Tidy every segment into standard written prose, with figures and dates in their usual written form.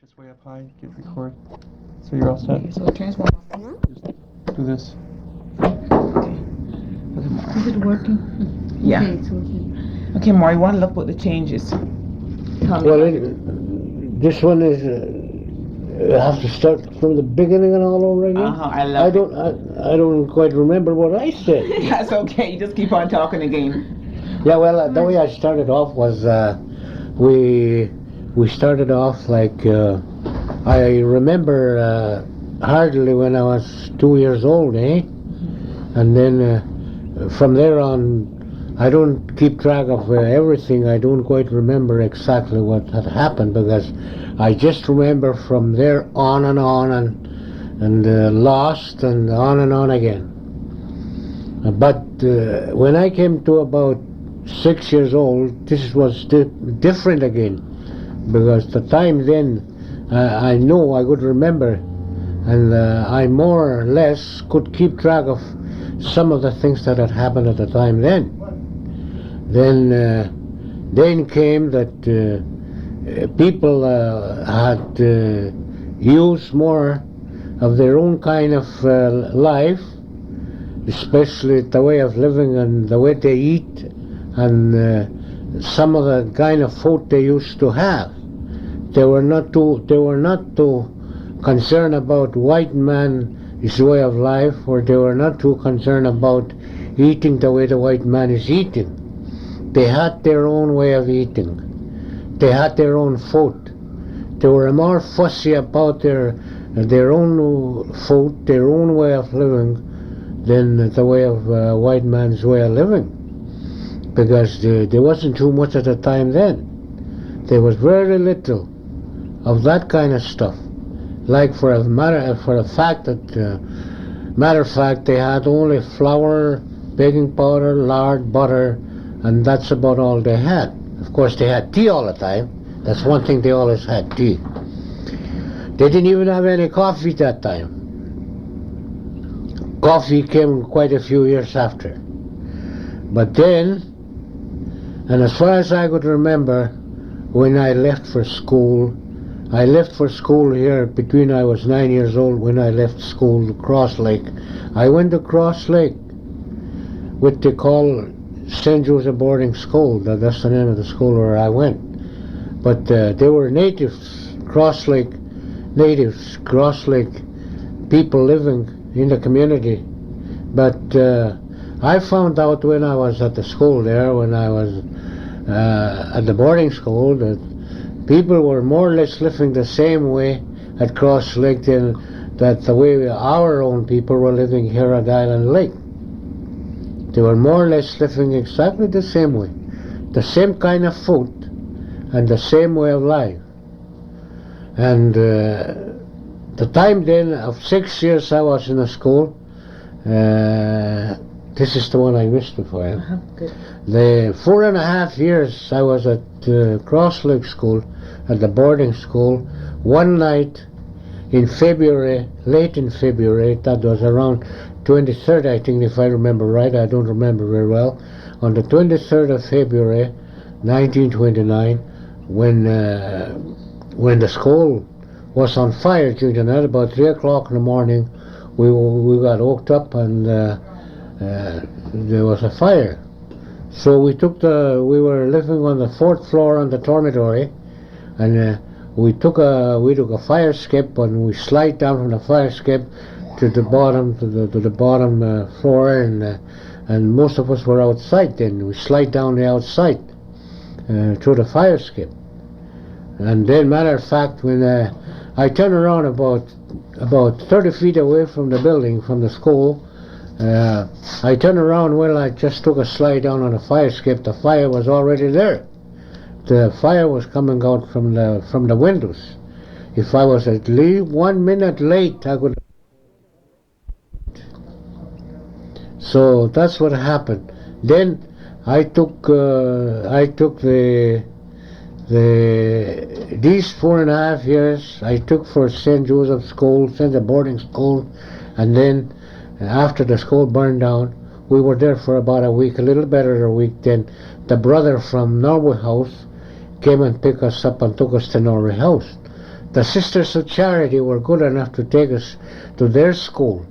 this way up high, get record. So you're all set. Okay, so transform. Just do this. Is it working? Yeah. Okay, it's working. Okay, Maury, want to look at the changes? Tell me. Well, this one is. I have to start from the beginning and all over again. I love it. I don't quite remember what I said. That's okay. You just keep on talking again. Yeah, well, the way I started off was we started off like I remember hardly when I was 2 years old, eh? And then from there on, I don't keep track of everything. I don't quite remember exactly what had happened because I just remember from there on and lost and on again. But when I came to about 6 years old, this was different again, because the time then I know I could remember, and I more or less could keep track of some of the things that had happened at the time then. Then came that people had used more of their own kind of life, especially the way of living and the way they eat, and some of the kind of food they used to have. They were not too concerned about white man's way of life, or they were not too concerned about eating the way the white man is eating. They had their own way of eating. They had their own food. They were more fussy about their own food, their own way of living, than the way of white man's way of living, because there wasn't too much at the time then. There was very little of that kind of stuff. Like for a fact they had only flour, baking powder, lard, butter, and that's about all they had. Of course, they had tea all the time. That's one thing, they always had tea. They didn't even have any coffee at that time. Coffee came quite a few years after. But then, and as far as I could remember, when I left for school here between I was 9 years old when I left school to Cross Lake. I went to Cross Lake, what they call St. Joseph Boarding School. That's the name of the school where I went. But they were natives, Cross Lake people living in the community. But I found out when I was at the school there, when I was at the boarding school, that people were more or less living the same way at Cross Lake than that the way our own people were living here at Island Lake. They were more or less living exactly the same way, the same kind of food, and the same way of life. And the time then of 6 years I was in a school, this is the one I missed before. Good. The 4.5 years I was at Cross Lake School, at the boarding school. One night in February, late in February, that was around 23rd, I think, if I remember right. I don't remember very well. On the 23rd of February, 1929, when the school was on fire during the night, about 3 o'clock in the morning, we got woke up and there was a fire. So we were living on the 4th floor on the dormitory, and we took a fire escape, and we slid down from the fire escape to the bottom floor, and most of us were outside then. We slid down the outside through the fire escape. And then, matter of fact, when I turned around about 30 feet away from the building, from the school, I turned around. Well, I just took a slide down on the fire escape. The fire was already there. The fire was coming out from the windows. If I was at least 1 minute late, I could. So that's what happened. Then I took these 4.5 years I took for St. Joseph School, St. Boarding School, and then after the school burned down, we were there for about a week, a little better than a week. Then the brother from Norway House came and picked us up and took us to Norway House. The Sisters of Charity were good enough to take us to their school.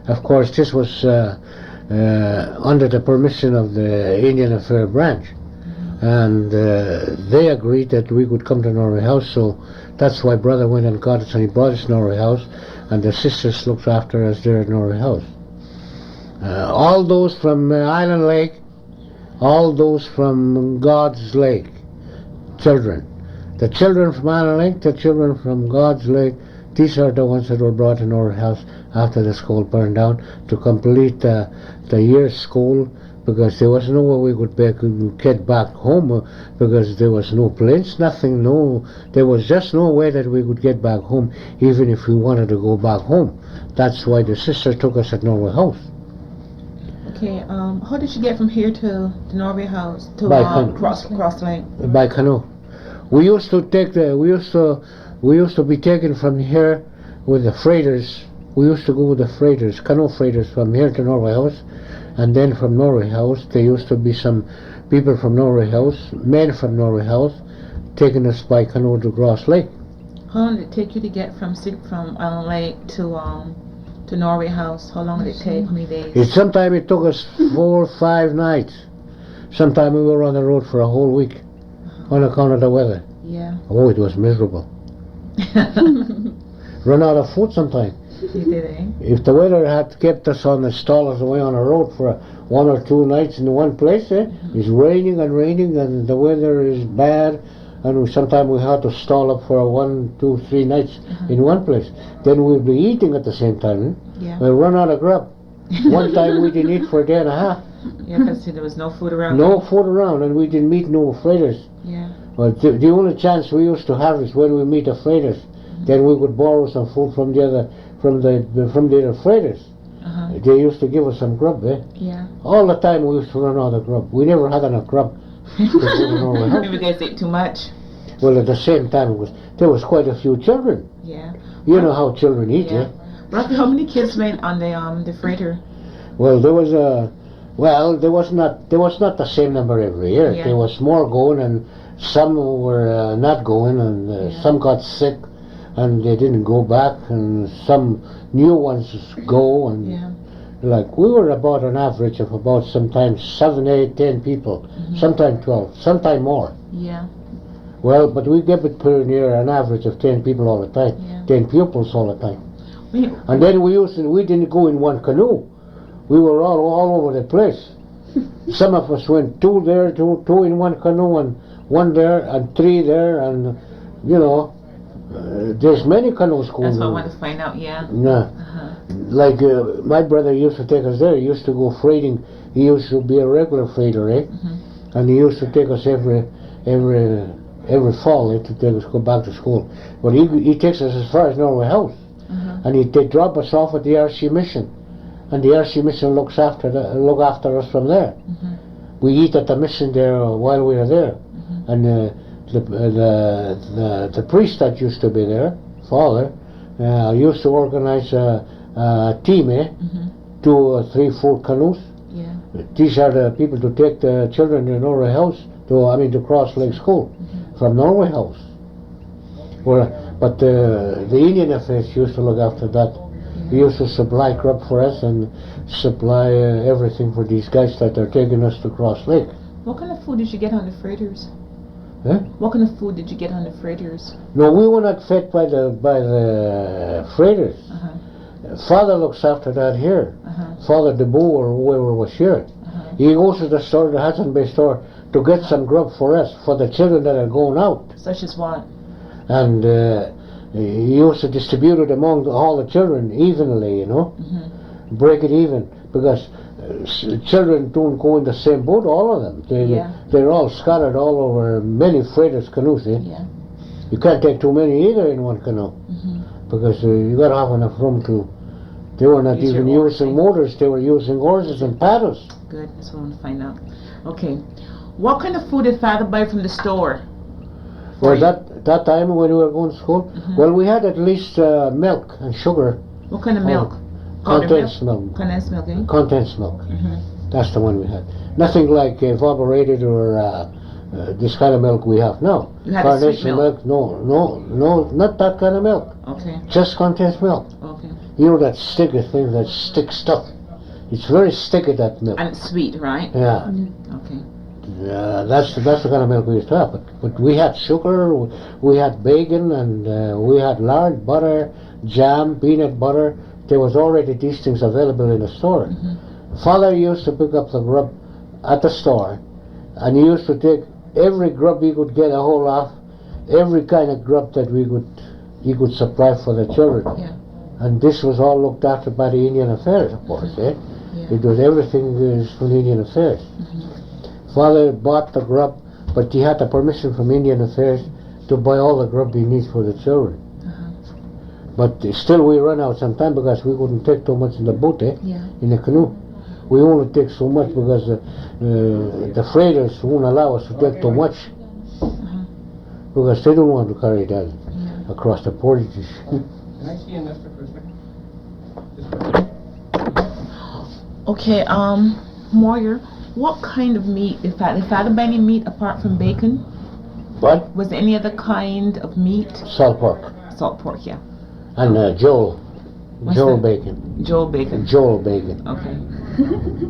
Of course, this was under the permission of the Indian Affairs branch. And they agreed that we could come to Norway House, so that's why Brother went and got us, and he brought us to Norway House, and the sisters looked after us there at Norway House. All those from Island Lake, all those from God's Lake, children. The children from Island Lake, the children from God's Lake, these are the ones that were brought to Norway House after the school burned down to complete the year's school, because there was no way we could get back home, because there was no planes, nothing, there was just no way that we could get back home, even if we wanted to go back home. That's why the sister took us at Norway House. Okay, how did you get from here to the Norway House to By canoe. cross lake? By canoe. We used to be taken from here with the freighters. We used to go with the freighters, canoe freighters, from here to Norway House, and then from Norway House there used to be some people from Norway House, men from Norway House, taking us by canoe to Cross Lake. How long did it take you to get from Island Lake to Norway House? How long did it take? How many days? Sometimes it took us 4 or 5 nights. Sometimes we were on the road for a whole week on account of the weather. Yeah. Oh, it was miserable. Run out of food sometimes. You did, eh? If the weather had kept us on the stallers away on the road for 1 or 2 nights in one place, it's raining and raining and the weather is bad, and sometimes we had to stall up for 1, 2, 3 nights in one place. Then we'd be eating at the same time. Yeah. We'd run out of grub. One time we didn't eat for a day and a half. Yeah, because there was no food around. No food around, and we didn't meet no freighters. Yeah. Well, the only chance we used to have is when we meet the freighters. Then we would borrow some food from the other freighters. They used to give us some grub, Yeah. All the time we used to run out of grub. We never had enough grub. Maybe you guys ate too much. Well, at the same time, there was quite a few children. Yeah. You know how children eat, Yeah. Roughly how many kids went on the freighter? Well, there was not the same number every year. Yeah. There was more going, and some were not going, and some got sick, and they didn't go back, and some new ones go, and like we were about an average of about sometimes 7, 8, 10 people, sometimes 12, sometimes more. Yeah. Well, but we kept it pretty near an average of 10 people all the time, 10 pupils all the time. And then we didn't go in one canoe. We were all over the place. Some of us went 2 there, two in one canoe, and 1 there, and 3 there, and there's many canoes going. That's what I wanted to find out. Yeah. Yeah. Like my brother used to take us there. He used to go freighting. He used to be a regular freighter, and he used to take us every fall to take us go back to school. But he takes us as far as Norway House, and they drop us off at the RC Mission, and the RC Mission look after us from there. We eat at the mission there while we are there, and the priest that used to be there, Father, used to organize a team, 2 or 3, 4 canoes. Yeah. These are the people to take the children to Norway House, to Cross Lake School, from Norway House. But the Indian Affairs used to look after that. He used to supply grub for us and supply everything for these guys that are taking us to Cross Lake. What kind of food did you get on the freighters? Huh? What kind of food did you get on the freighters? No, we were not fed by the freighters. Father looks after that here. Father DeBoe or whoever was here. He goes to the store, the Hudson Bay store, to get some grub for us, for the children that are going out. Such as what? And he used to distribute it among all the children evenly, break it even, because children don't go in the same boat, all of them. They're all scattered all over many freighters canoes. You can't take too many either in one canoe, because you got to have enough room to. They were not even using motors; they were using oars and paddles. Good. That's what I want to find out. Okay, what kind of food did Father buy from the store? Well, that time when we were going to school, well, we had at least milk and sugar. What kind of milk? Condensed milk. Condensed milk, eh? Condensed milk. That's the one we had. Nothing like evaporated or this kind of milk we have now. You had a sweet Carnation milk? No, not that kind of milk. Okay. Just condensed milk. Okay. You know that sticky thing, that stick stuff. It's very sticky, that milk. And it's sweet, right? Yeah. Okay. That's the kind of milk we used to have. But we had sugar, we had bacon, and we had lard, butter, jam, peanut butter. There was already these things available in the store. Father used to pick up the grub at the store, and he used to take every grub he could get a hold of, every kind of grub that he could supply for the children. Yeah. And this was all looked after by the Indian Affairs, of course. Yeah. It was everything is from Indian Affairs. Father bought the grub, but he had the permission from Indian Affairs to buy all the grub he needs for the children. But still we run out sometime because we couldn't take too much in the boat, Yeah. in the canoe. We only take so much because the freighters won't allow us to take too much because they don't want to carry that across the portages. Can I see an Esther for a second? Okay, Moyer, what kind of meat, if I had any meat apart from bacon, What? was there any other kind of meat? Salt pork. Salt pork, yeah. And Joel What's Joel that? bacon. Joel bacon. Joel bacon. Okay.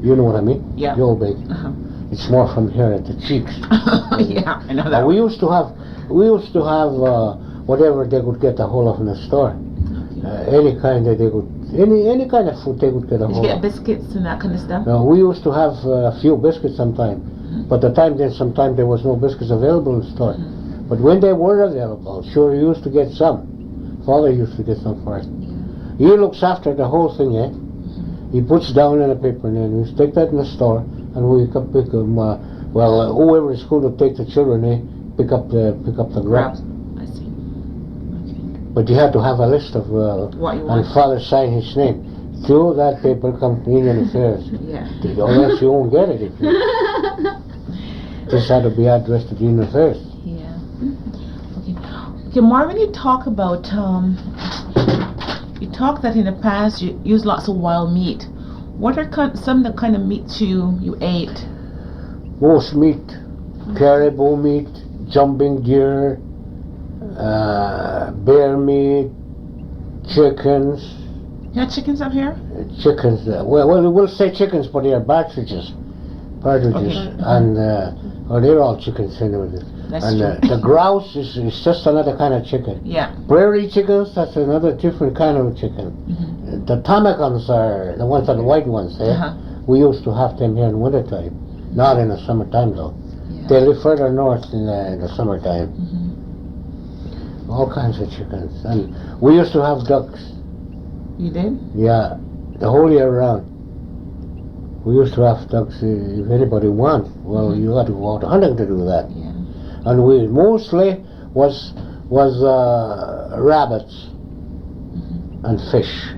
You know what I mean? Yeah. Joel bacon. Uh-huh. It's more from here at the cheeks. Yeah, I know that. We used to have whatever they could get a hold of in the store. Any kind that they could, any kind of food they could get a Did you hold get of. biscuits and that kind of stuff? Now, we used to have a few biscuits sometime, but sometimes there was no biscuits available in the store. But when they were available, sure, you used to get some. Father used to get some for us. He looks after the whole thing, He puts down in a paper and then we take that in the store and we can pick them. Whoever is going to take the children, pick up the grubs. I see. Okay. But you had to have a list of What you and want? Father signed his name. Through that paper come Indian Affairs. Yeah. Or else you won't get it. This had to be addressed to the Indian Affairs. Yeah. Okay. Okay, Marvin, you talk about you talk that in the past you used lots of wild meat. What are some of the kind of meats you ate? Moose meat, caribou meat, jumping deer, bear meat, chickens. You had chickens up here? Chickens, we'll say chickens, but they are partridges. Okay. And they're all chickens anyway. That's And true. the grouse is just another kind of chicken. Yeah. Prairie chickens, that's another different kind of chicken. The tomacons are the ones, the white ones. We used to have them here in wintertime, not in the summertime though. Yeah. They live further north in the summertime. All kinds of chickens, and we used to have ducks. You did? Yeah, the whole year round. We used to have ducks. If anybody wants, well, you had to go out hunting to do that. Yeah. And we mostly was rabbits and fish.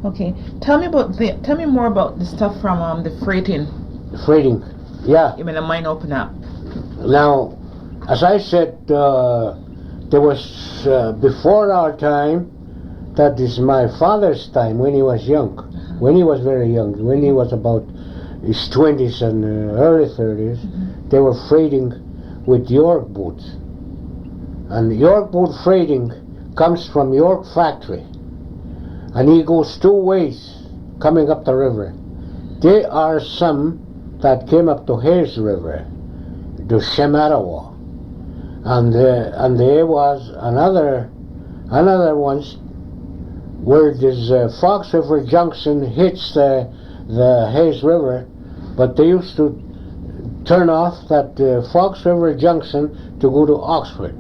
Okay. Tell me more about the stuff from the freighting. Freighting, yeah. When the mine opened up. Now, as I said, there was before our time. That is my father's time when he was young, when he was very young, when he was about his 20s and early 30s. They were freighting with York boats, and York boat freighting comes from York factory, and he goes two ways coming up the river. There are some that came up to Hayes River, to Shemarawa, and there was another ones where this Fox River Junction hits the Hayes River, but they used to turn off that Fox River Junction to go to Oxford,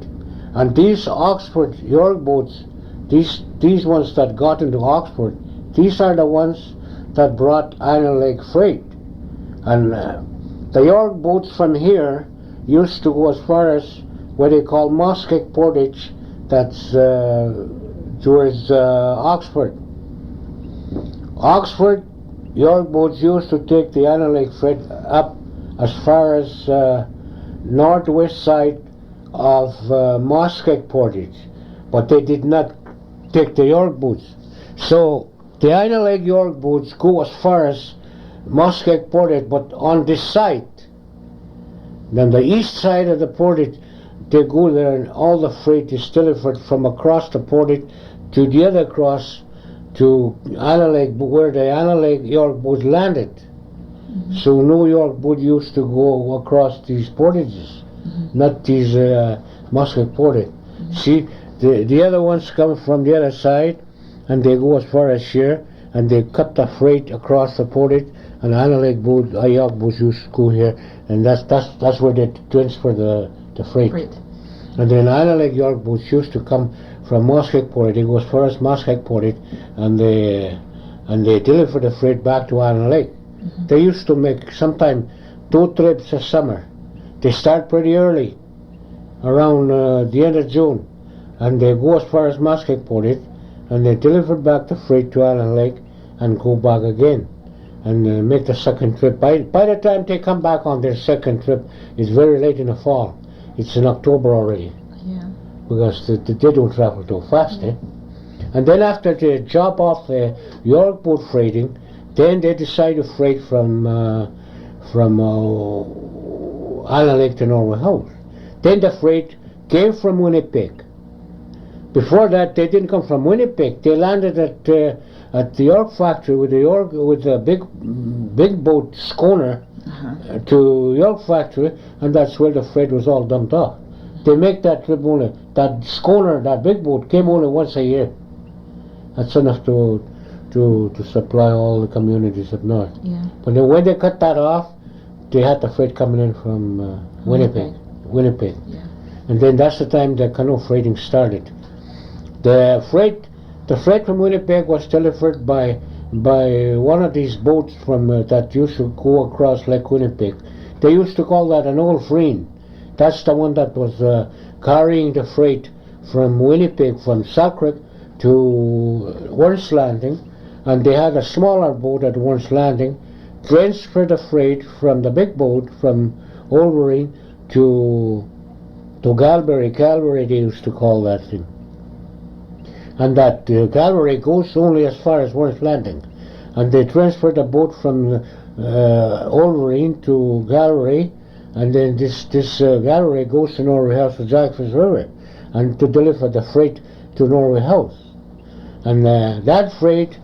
and these Oxford York boats, these ones that got into Oxford, these are the ones that brought Island Lake freight. And the York boats from here used to go as far as what they call Muskeg Portage, that's towards Oxford. Oxford, York boats used to take the Island Lake freight up as far as northwest side, of Muskeg Portage, but they did not take the York boots. So the Island Lake York boots go as far as Muskeg Portage, but on this side. Then the east side of the portage, they go there and all the freight is delivered from across the portage to the other cross to Island Lake, where the Island Lake York boat landed. So New York boat used to go across these portages, not these Muskeg Portage. See, the other ones come from the other side and they go as far as here and they cut the freight across the portage, and Island Lake boat, York boats used to go here, and that's where they transfer the freight. And then Island Lake York boats used to come from Muskeg Portage. They go as far as Muskeg Portage, and they deliver the freight back to Island Lake. They used to make sometime 2 trips a summer. They start pretty early, around the end of June, and they go as far as Muskeg Portage, and they deliver back the freight to Island Lake and go back again and make the second trip. By the time they come back on their second trip, it's very late in the fall. It's in October already. Yeah. Because they don't travel too fast, eh? And then after they drop off the York boat freighting, then they decide to freight from Island Lake to Norway House. Then the freight came from Winnipeg. Before that, they didn't come from Winnipeg. They landed at the York factory with the big boat schooner to York factory, and that's where the freight was all dumped off. They make that trip only. That schooner, that big boat, came only once a year. That's enough to supply all the communities up north. Yeah. But then when they cut that off, they had the freight coming in from Winnipeg. Yeah. And then that's the time the canoe freighting started. The freight from Winnipeg was delivered by one of these boats from that used to go across Lake Winnipeg. They used to call that an old freen. That's the one that was carrying the freight from Winnipeg, from Selkirk to Warren's Landing, and they had a smaller boat at Warren's Landing, transfer the freight from the big boat from Wolverine to Galway. Galway they used to call that thing. And that Galway goes only as far as Warren's Landing, and they transfer the boat from Wolverine to Galway, and then this Galway goes to Norway House to Jackfish River, and to deliver the freight to Norway House. And that freight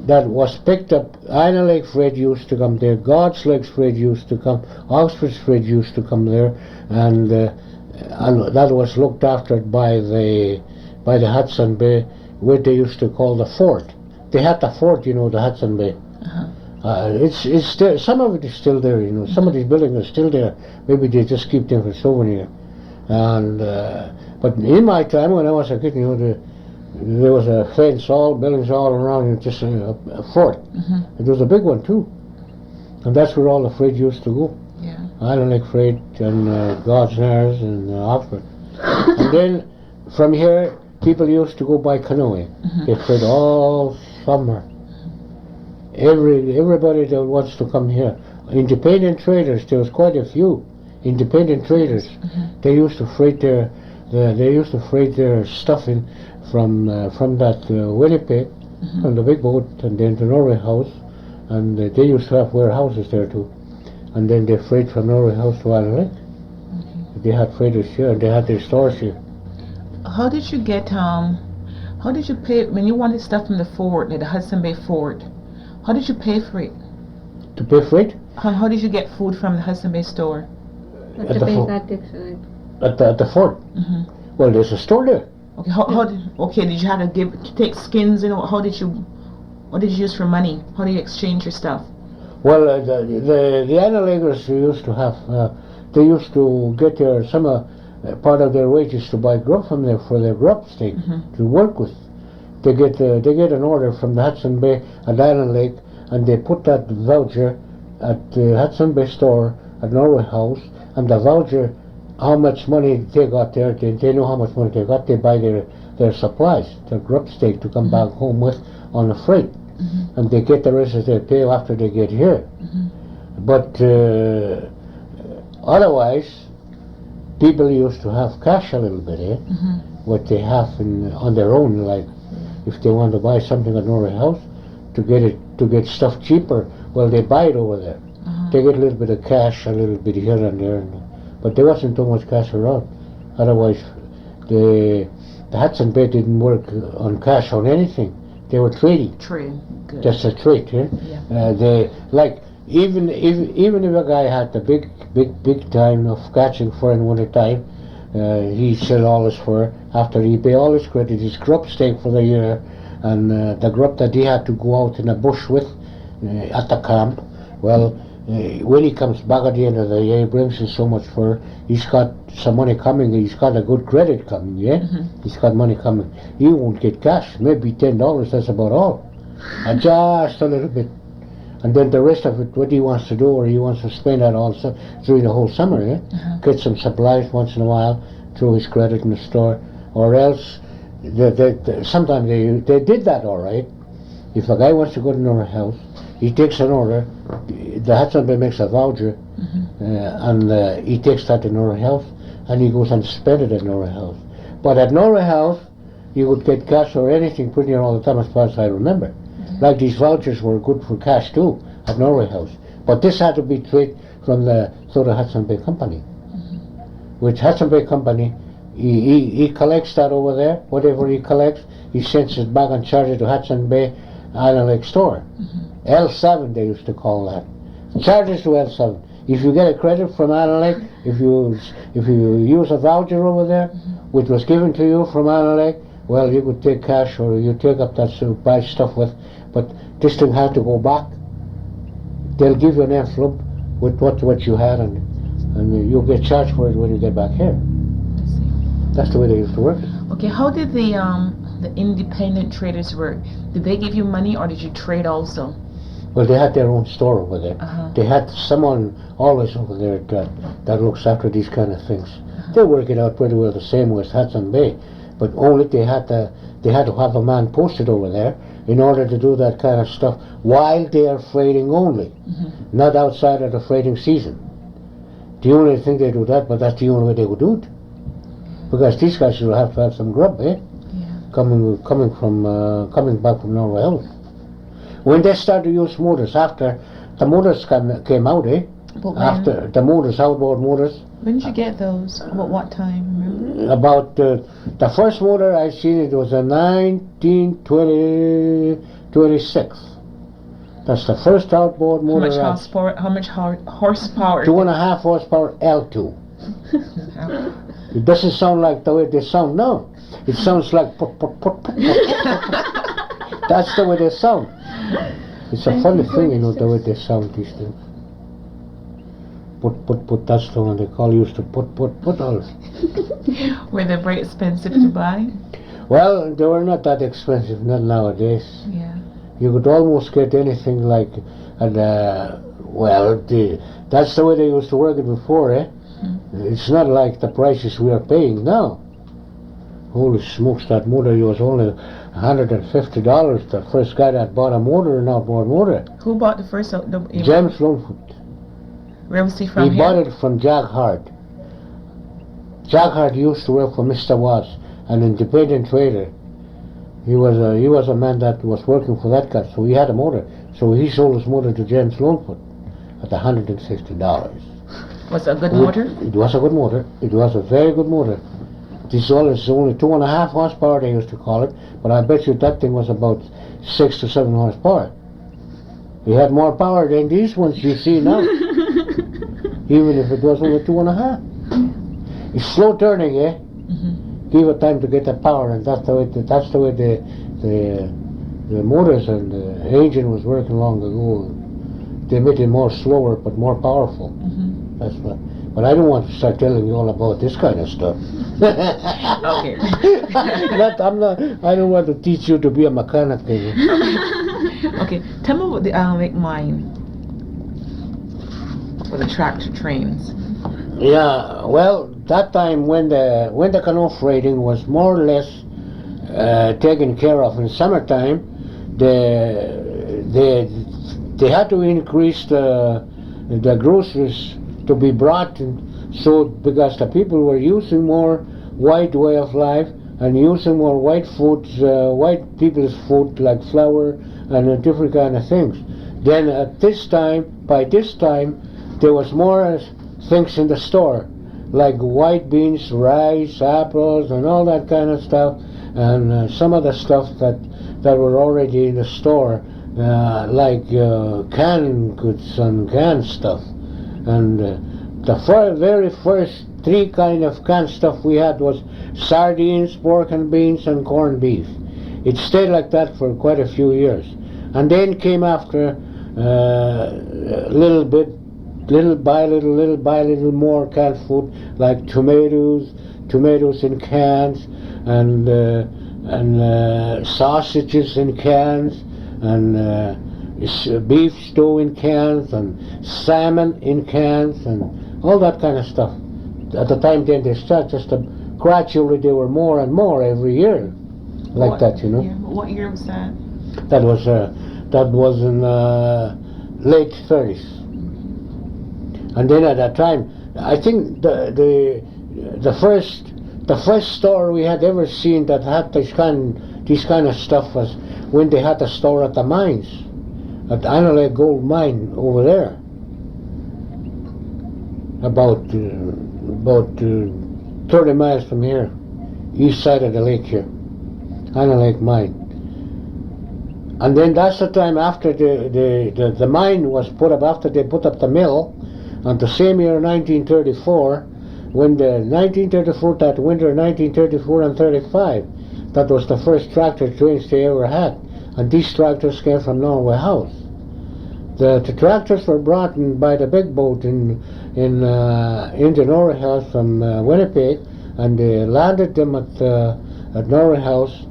that was picked up, Island Lake freight used to come there, God's Lake freight used to come, Oxford freight used to come there, and that was looked after by the Hudson Bay, where they used to call the fort. They had the fort, the Hudson Bay. It's still, some of it is still there, some of these buildings are still there. Maybe they just keep them for souvenir. And but in my time, when I was a kid, there was a fence, all buildings all around, just a fort. It was a big one too, and that's where all the freight used to go. Yeah. Island Lake freight and God's Snares and Oxford. And then from here, people used to go by canoeing. They freight all summer. Everybody that wants to come here. Independent traders, there was quite a few independent traders. They used to freight their stuff in from that Winnipeg, from the big boat, and then to Norway House, and they used to have warehouses there too. And then they freight from Norway House to Island Lake. They had freighters here, and they had their stores here. How did you pay when you wanted stuff from the fort, the Hudson Bay Fort? How did you pay for it? To pay freight? How did you get food from the Hudson Bay store? At At the the fort. base At the fort. Well, there's a store there. Okay, did you have to take skins? What did you use for money? How do you exchange your stuff? Well, the Island Lakers used to have, they used to get some part of their wages to buy grub from there for their grub stake to work with. They get an order from the Hudson Bay at Island Lake, and they put that voucher at the Hudson Bay store at Norway House, and the voucher, how much money they got there, they know how much money they got. They buy their supplies, their grub stake to come back home with on the freight, and they get the rest of their pay after they get here. But otherwise, people used to have cash a little bit, eh? What they have on their own, like if they want to buy something at Norway House to get stuff cheaper, well, they buy it over there. They get a little bit of cash, a little bit here and there, but there wasn't too much cash around. Otherwise, the Hudson Bay didn't work on cash on anything. They were trading. Trade. Good. Just a trade, yeah. They like even if a guy had the big time of catching fur in winter time, he sell all his fur after he pay all his credit, his grub stake for the year, and the grub that he had to go out in the bush with at the camp. Well, when he comes back at the end of the year, he brings in so much fur. He's got some money coming. He's got a good credit coming. Yeah, he's got money coming. He won't get cash. Maybe $10. That's about all. And just a little bit. And then the rest of it, what he wants to do, or he wants to spend that all during the whole summer, get some supplies once in a while through his credit in the store, or else sometimes they did that all right. If a guy wants to go to another house, he takes an order, the Hudson Bay makes a voucher, and he takes that to another house, and he goes and spends it at another house. But at another house, you would get cash or anything pretty near all the time, as far as I remember. Like these vouchers were good for cash too at Norway House, but this had to be trade from the Hudson Bay Company, which Hudson Bay Company he collects that over there. Whatever he collects, he sends it back and charges it to Hudson Bay Island Lake Store. L7 they used to call that. Charges to L7. If you get a credit from Island Lake, if you use a voucher over there, which was given to you from Island Lake, well, you could take cash or you take up that to buy stuff with. But this thing had to go back. They'll give you an envelope with what you had, and you'll get charged for it when you get back here. I see. That's the way they used to work it. Okay, how did the independent traders work? Did they give you money, or did you trade also? Well, they had their own store over there. They had someone always over there that looks after these kind of things. They work it out pretty well the same way as Hudson Bay, but only they had to have a man posted over there in order to do that kind of stuff while they are freighting only, not outside of the freighting season. The only thing they do that, but that's the only way they would do it, because these guys will have to have some grub, coming back from Norway House. When they started to use motors, after the motors came out, after the motors, outboard motors. When did you get those? What time, remember? About the first motor I seen, it was a 1926. That's the first outboard motor. How much horsepower? 2.5 horsepower L2. It doesn't sound like the way they sound now. It sounds like put. That's the way they sound. It's a funny thing, the way they sound, these things. Put, that's the one they used to put all. Were they very expensive to buy? Well, they were not that expensive, not nowadays. Yeah. You could almost get anything like, that's the way they used to work it before, It's not like the prices we are paying now. Holy smokes, that motor was only $150. The first guy that bought an outboard motor. Who bought the first? James Lonefoot. Where was he from? He bought it from Jack Hart. Jack Hart used to work for Mr. Watts, an independent trader. He was a man that was working for that guy, so he had a motor. So he sold his motor to James Lonefoot at $160. Was it a good motor? It was a good motor. It was a very good motor. This is only 2.5 horsepower, they used to call it, but I bet you that thing was about 6 to 7 horsepower. It had more power than these ones you see now. Even if it was only 2.5. It's slow turning, Give it time to get the power, and that's the way the motors and the engine was working long ago. They made it more slower but more powerful. That's what. But I don't want to start telling you all about this kind of stuff. Okay. I don't want to teach you to be a mechanic. Okay, tell me about the Island Lake mine for the tractor trains. Yeah, well, that time when the canoe freighting was more or less taken care of in summertime, they had to increase the groceries to be brought So because the people were using more white way of life and using more white foods, white people's food like flour and different kind of things. Then by this time, there was more things in the store, like white beans, rice, apples, and all that kind of stuff, and some of the stuff that were already in the store, like canned goods and canned stuff. And the very first three kind of canned stuff we had was sardines, pork and beans, and corned beef. It stayed like that for quite a few years. And then came after little by little more canned food, like tomatoes in cans, and sausages in cans, and beef stew in cans, and salmon in cans, and all that kind of stuff. At the time then they started gradually there were more and more every year, like that, you know. Yeah. What year was that? That was in late 30s. And then at that time, I think the first store we had ever seen that had this kind of stuff was when they had a store at the mines, at Annalee Gold Mine over there, about 30 miles from here, east side of the lake here, Annalee Mine. And then that's the time after the mine was put up, after they put up the mill, and the same year 1934, when the 1934, that winter 1934 and 35, that was the first tractor trains they ever had. And these tractors came from Norway House. The tractors were brought in by the big boat into Norway House from Winnipeg, and they landed them at Norway House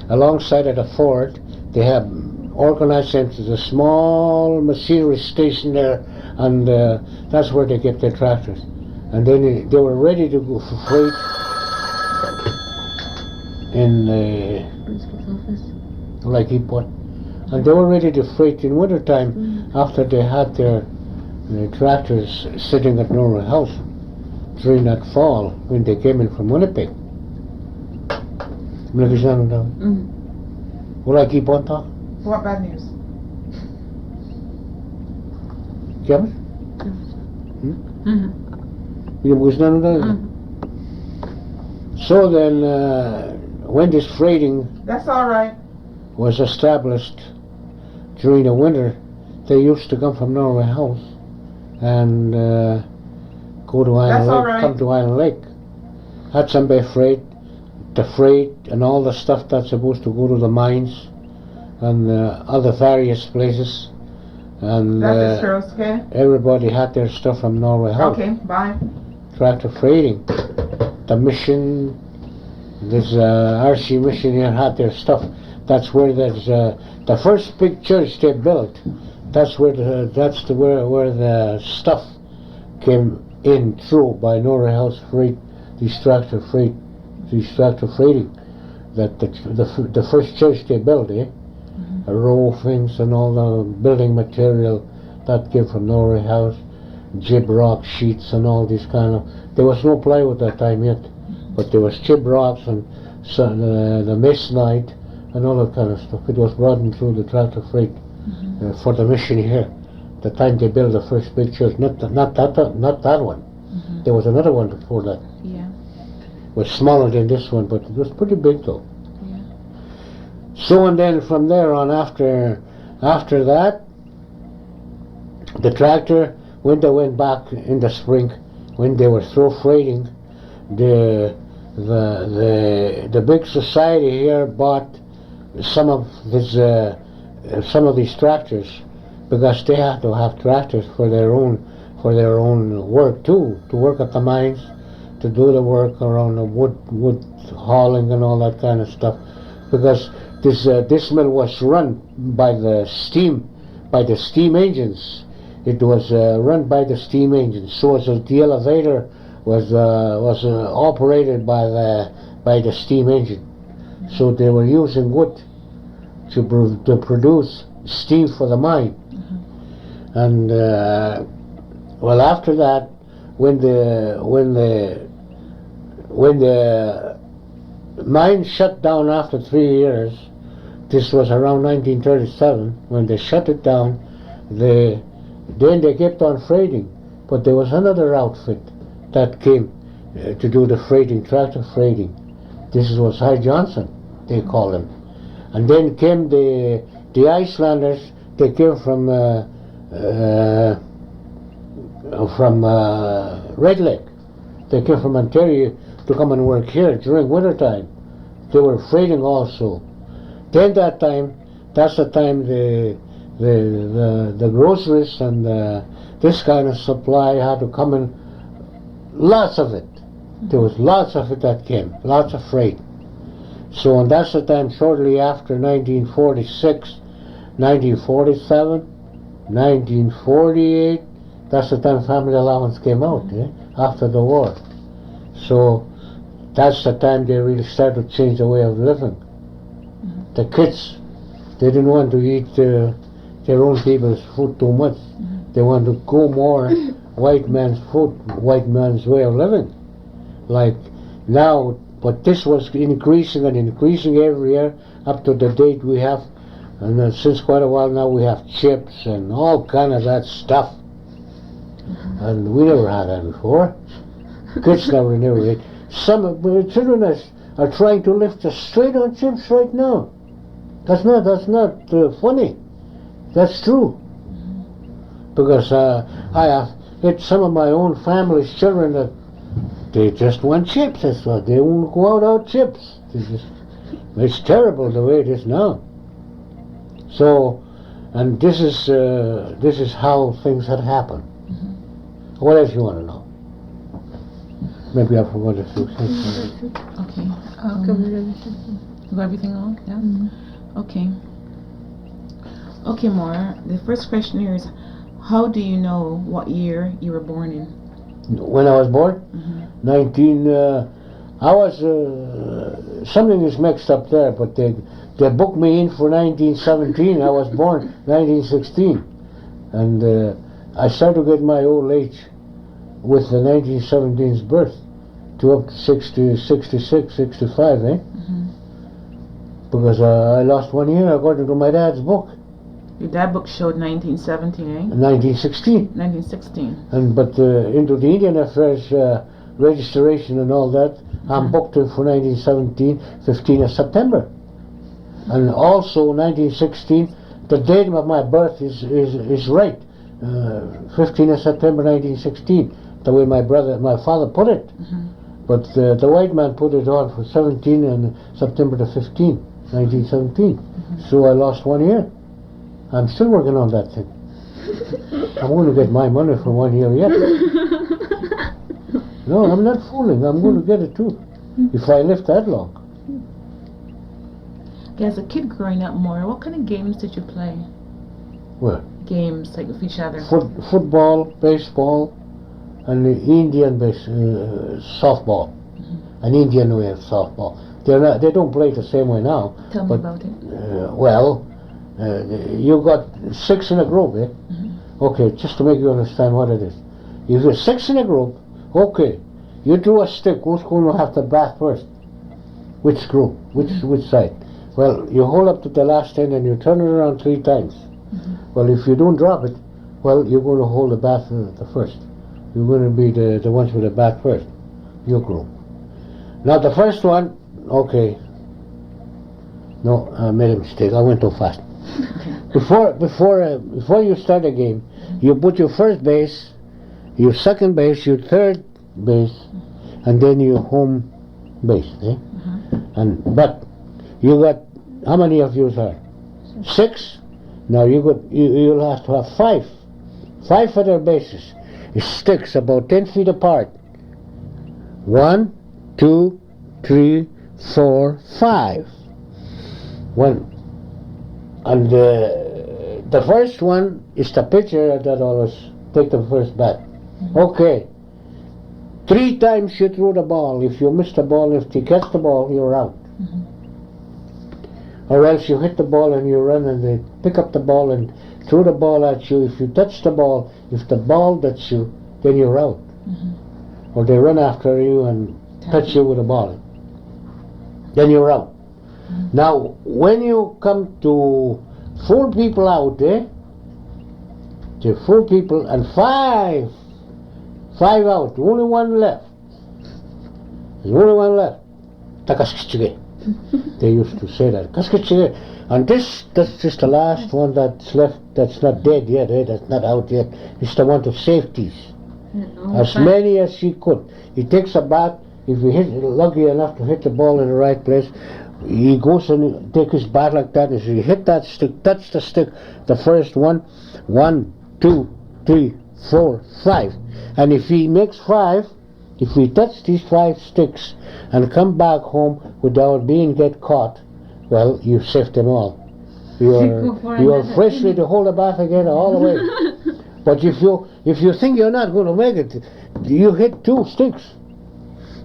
alongside of the fort. They have organized into a small machinery station there, and that's where they get their tractors. And then they were ready to go for freight in Principal's office. like Epot. And they were ready to freight in wintertime after they had their tractors sitting at Norway House during that fall when they came in from Winnipeg. Will I keep on talking? What bad news? Kevin? You was none of that? So then, when this freighting That's all right. was established during the winter, they used to come from Norway House and go to Island That's Lake, all right. come to Island Lake. Hudson Bay Freight, the freight and all the stuff that's supposed to go to the mines and other various places. And That's it, Cheryl, okay? everybody had their stuff from Norway House. Okay, bye. Tractor freighting. The mission, this RC mission here had their stuff. That's where there's the first big church they built. That's where where the stuff came in through by Norway House Freight. These tractor freighting. That the first church they built, row things and all the building material that came from Norway House, jib rock sheets and all these kind of. There was no plywood that time yet, but there was jib rocks and the masonite and all that kind of stuff. It was brought in through the tractor freight for the mission here. The time they built the first big church, not that one. There was another one before that. Yeah. It was smaller than this one, but it was pretty big though. Yeah. So and then from there on, after that, the tractor, when they went back in the spring, when they were through freighting, the big society here bought some of these tractors because they had to have tractors for their own work too, to work at the mines, to do the work around the wood hauling and all that kind of stuff, because this mill was run by the steam engines. It was run by the steam engines. So the elevator was operated by the steam engine. So they were using wood to produce steam for the mine. And well, after that, when the mine shut down after 3 years, this was around 1937, when they shut it down, then they kept on freighting. But there was another outfit that came to do the freighting, tractor freighting. This was High Johnson, they call him. And then came the Icelanders. They came from Red Lake. They came from Ontario to come and work here during winter time. They were freighting also. Then that's the time the groceries and this kind of supply had to come in. Lots of it. There was lots of it that came, lots of freight. So, and that's the time shortly after 1946, 1947, 1948, that's the time family allowance came out, after the war. So, that's the time they really started to change the way of living. The kids, they didn't want to eat their own people's food too much. They want to go more white man's food, white man's way of living. Like now, but this was increasing and increasing every year up to the date we have, and since quite a while now we have chips and all kind of that stuff. And we never had that before. Kids never ate. Some of the children are trying to live just straight on chips right now. That's not funny. That's true. Because I have hit some of my own family's children that they just want chips. That's what they won't go without chips. It's terrible the way it is now. So, and this is how things had happened. What else you want to know? Maybe I forgot a few things. Okay. Covered everything. You got everything on? Yeah? Okay. Okay, Moyer. The first question here is, how do you know what year you were born in? When I was born? 19... I was... something is mixed up there, but they booked me in for 1917. I was born 1916. And I started to get my old age with the 1917's birth to up to 60, 66, 65, Because I lost 1 year according to my dad's book. Your dad book showed 1917, eh? 1916. 1916. And but into the Indian Affairs registration and all that, I'm booked in for 1917, 15 of September. And also 1916, the date of my birth is right. 15 of September 1916, the way my father put it. But the white man put it on for 17 and September the 15th, 1917. So I lost 1 year. I'm still working on that thing. I'm going to get my money for 1 year yet. No, I'm not fooling. I'm going to get it too, if I live that long. Okay, as a kid growing up, Moyer, what kind of games did you play? Well, Games like with each other. football, baseball, and the Indian softball. An Indian way of softball. They don't play it the same way now. Tell me about it. You got 6 in a group, Okay, just to make you understand what it is. If you're 6 in a group, okay, you drew a stick. Who's going to have to bat first? Which group? Which side? Well, you hold up to the last end and you turn it around 3 times. Well, if you don't drop it, well, you're going to hold the bat the first. You're going to be the ones with the bat first. Your group. Now the first one, okay. No, I made a mistake. I went too fast. Before you start a game, you put your first base, your second base, your third base, and then your home base. But you got, how many of you are? 6. Now you'll have to have 5. 5 other bases. It sticks about 10 feet apart. 1, 2, 3, 4, 5. And the first one is the pitcher that always take the first bat. Okay. 3 times you throw the ball. If you miss the ball, if you catch the ball, you're out. Or else you hit the ball and you run and they pick up the ball and throw the ball at you. If you touch the ball, if the ball touches you, then you're out. or they run after you and touch you with a ball. Then you're out. Now, when you come to 4 people out there, the 4 people and 5 out, only one left. There's only one left. Takaskichige. They used to say that. Kaskichige. And that's just the last one that's left, that's not dead yet, that's not out yet. It's the one to safeties. As many as he could. He takes a bat. If he hit lucky enough to hit the ball in the right place, he goes and take his bat like that. If he hit that stick, touch the stick, the first one, 1, 2, 3, 4, 5. And if he makes 5, if we touch these 5 sticks and come back home without get caught, well, you've saved them all. You're freshly to hold the bat again all the way. But if you think you're not going to make it, you hit 2 sticks.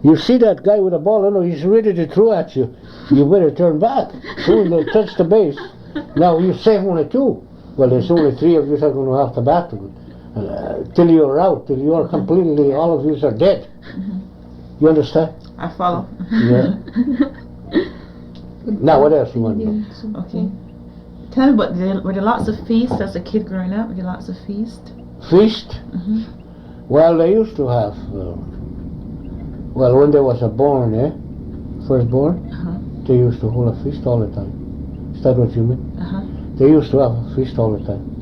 You see that guy with the ball, he's ready to throw at you. You better turn back. Soon they'll touch the base. Now you save only 2. Well, there's only 3 of you that are going to have to bat till you're out, till you're completely, all of you are dead. You understand? I follow. Yeah. Now, what else you want to know? Okay. Tell me about, were there lots of feasts as a kid growing up? Were there lots of feasts? Feast? Well, they used to have, when there was a born, firstborn, they used to hold a feast all the time. Is that what you mean? They used to have a feast all the time.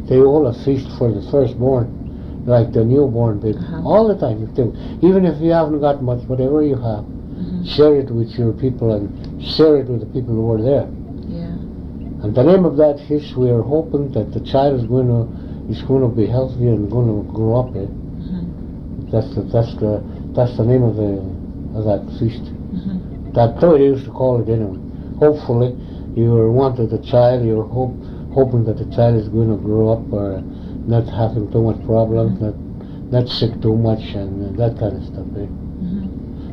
They hold a feast for the firstborn, like the newborn baby, all the time. Even if you haven't got much, whatever you have, share it with your people and share it with the people who were there. Yeah. And the name of that is, we are hoping that the child is going to be healthy and going to grow up. That's the name of that feast. That's how they used to call it anyway. Hopefully, you wanted the child. You're hoping that the child is going to grow up or not having too much problems, not sick too much, and that kind of stuff.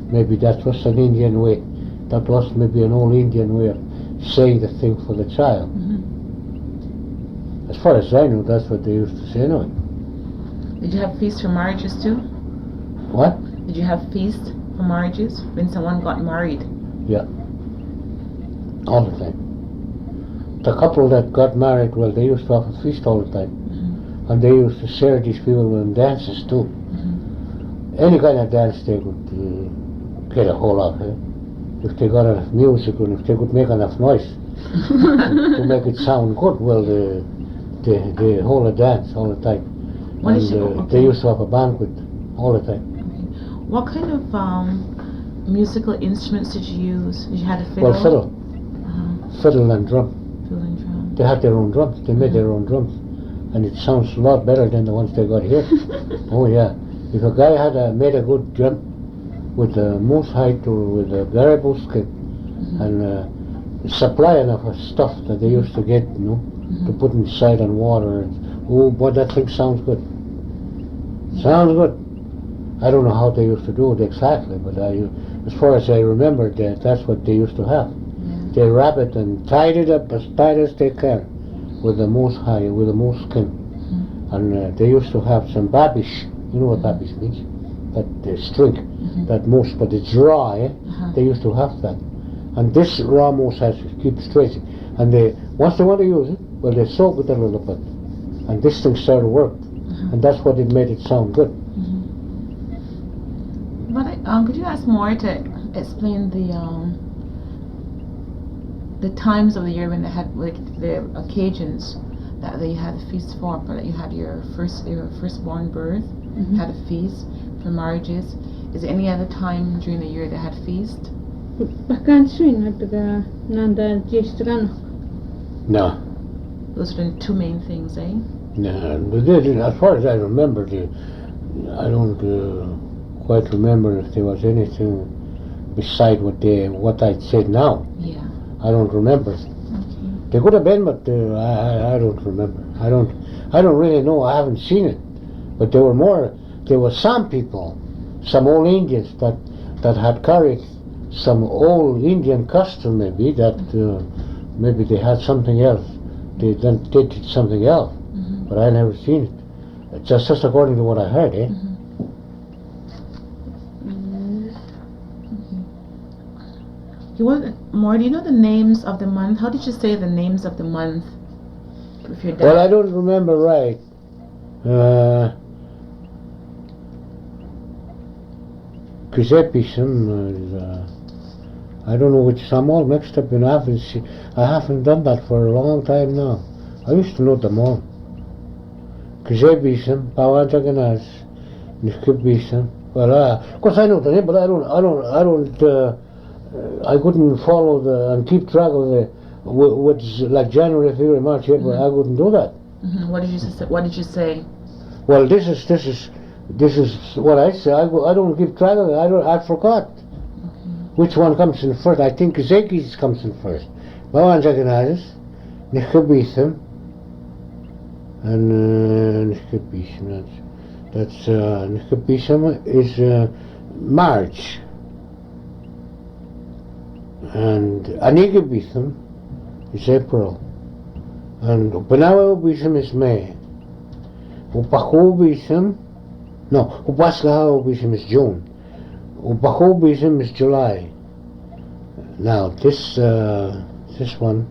Maybe that was an Indian way. That was maybe an old Indian way of saying the thing for the child. As far as I know, that's what they used to say anyway. Did you have feasts for marriages too? What? Did you have feasts for marriages when someone got married? Yeah. All the time. The couple that got married, well, they used to have a feast all the time. And they used to share these people in dances too. Any kind of dance they could get a hold of. If they got enough music and if they could make enough noise to make it sound good, well, they hold a dance all the time. They used to have a banquet all the time. What kind of musical instruments did you use? Did you have a fiddle? Well, fiddle. Fiddle and drum. Fiddle and drum. They had their own drums. They made their own drums. And it sounds a lot better than the ones they got here. Oh, yeah. If a guy had made a good drum with a moose hide or with a variable skin and supply enough of stuff that they used to get, to put inside on water. Oh, boy, that thing sounds good. Sounds good. I don't know how they used to do it exactly, but as far as I remember, that's what they used to have. They wrap it and tied it up as tight as they can with a moose hide, with a moose skin. And they used to have some babish. You know what babish means? That string, that moose, but it's raw, They used to have that. And this raw moose has to keep straight. And once they want to use it, well, they soak it a little bit. And this thing started to work. And that's what it made it sound good. But could you ask Moyer to explain the times of the year when they had the occasions that they had a feast for, but you had your firstborn birth, had a feast for marriages. Is there any other time during the year they had feast? No. Those are the 2 main things, eh? No, but as far as I remember, I don't quite remember if there was anything beside what I said now. Yeah. I don't remember. Okay. There could have been, but I don't remember. I don't really know. I haven't seen it. But there were some people, some old Indians that had carried some old Indian custom maybe that maybe they had something else. They did something else. But I never seen it. Just according to what I heard, You want more? Do you know the names of the month? How did you say the names of the month with your dad? Well, I don't remember right. I don't know which. I'm all mixed up, and I haven't done that for a long time now. I used to know them all. Kizebism, Pawanjaganas, Nikibism. Well, of course I know the name, but I couldn't follow and keep track of what's like January, February, March, April. I wouldn't do that. What did you say? What did you say? Well, this is what I say. I don't keep track of it. I forgot which one comes in first. I think Zeki's comes in first. Pawanjaganas, Nikibism. And Nikibism, that's Nikibism is March, and Anigibism is April, and Upanawaubism is May. Upahobism is June. Upahobism is July. Now this one,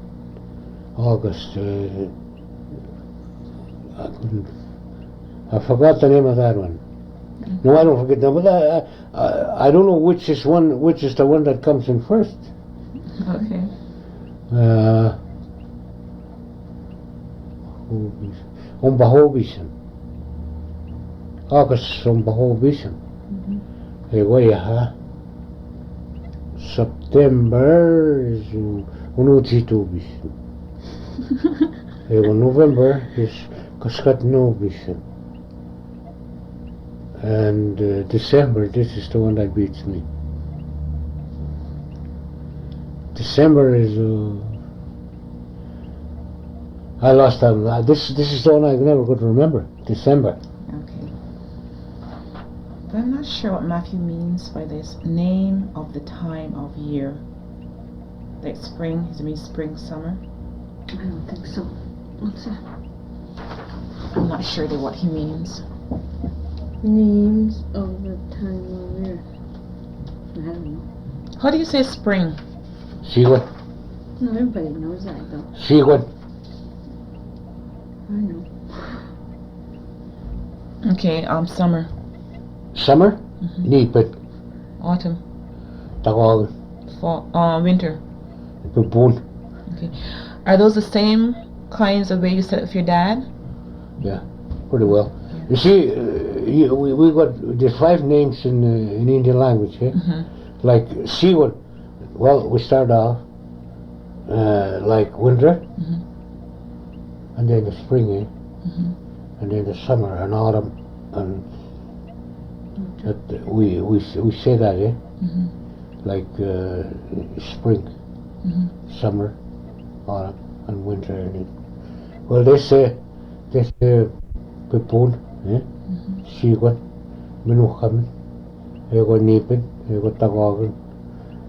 August. I forgot the name of that one. No, I don't forget that, but I don't know which is the one that comes in first. Okay. Umbahobism. August Umbahobism. September is Unujitubism. November is Kaskatnobism. And December, this is the one that beats me. December is I lost that. This is the one I never could remember. December. Okay. But I'm not sure what Matthew means by this. Name of the time of year. Like spring, does it mean spring, summer? I don't think so. What's that? I'm not sure what he means. Names of the time of year. I don't know. How do you say spring? Sigurd. No, everybody knows that though. Sigurd. I know. Okay, summer. Summer? Nipet. Autumn. Tagog. Fall. Winter. Pupun. Okay. Are those the same kinds of way you said it with your dad? Yeah, pretty well. You see, we got there's 5 names in Indian language, yeah? Like Sigurd. Well, we start off like winter, and then the spring, and then the summer and autumn, and that we say that, yeah, like spring, summer, autumn, and winter. And well, they say Pipun, yeah, Sigurd, Minuchamin, Ego Nipin, Ego Tagogan.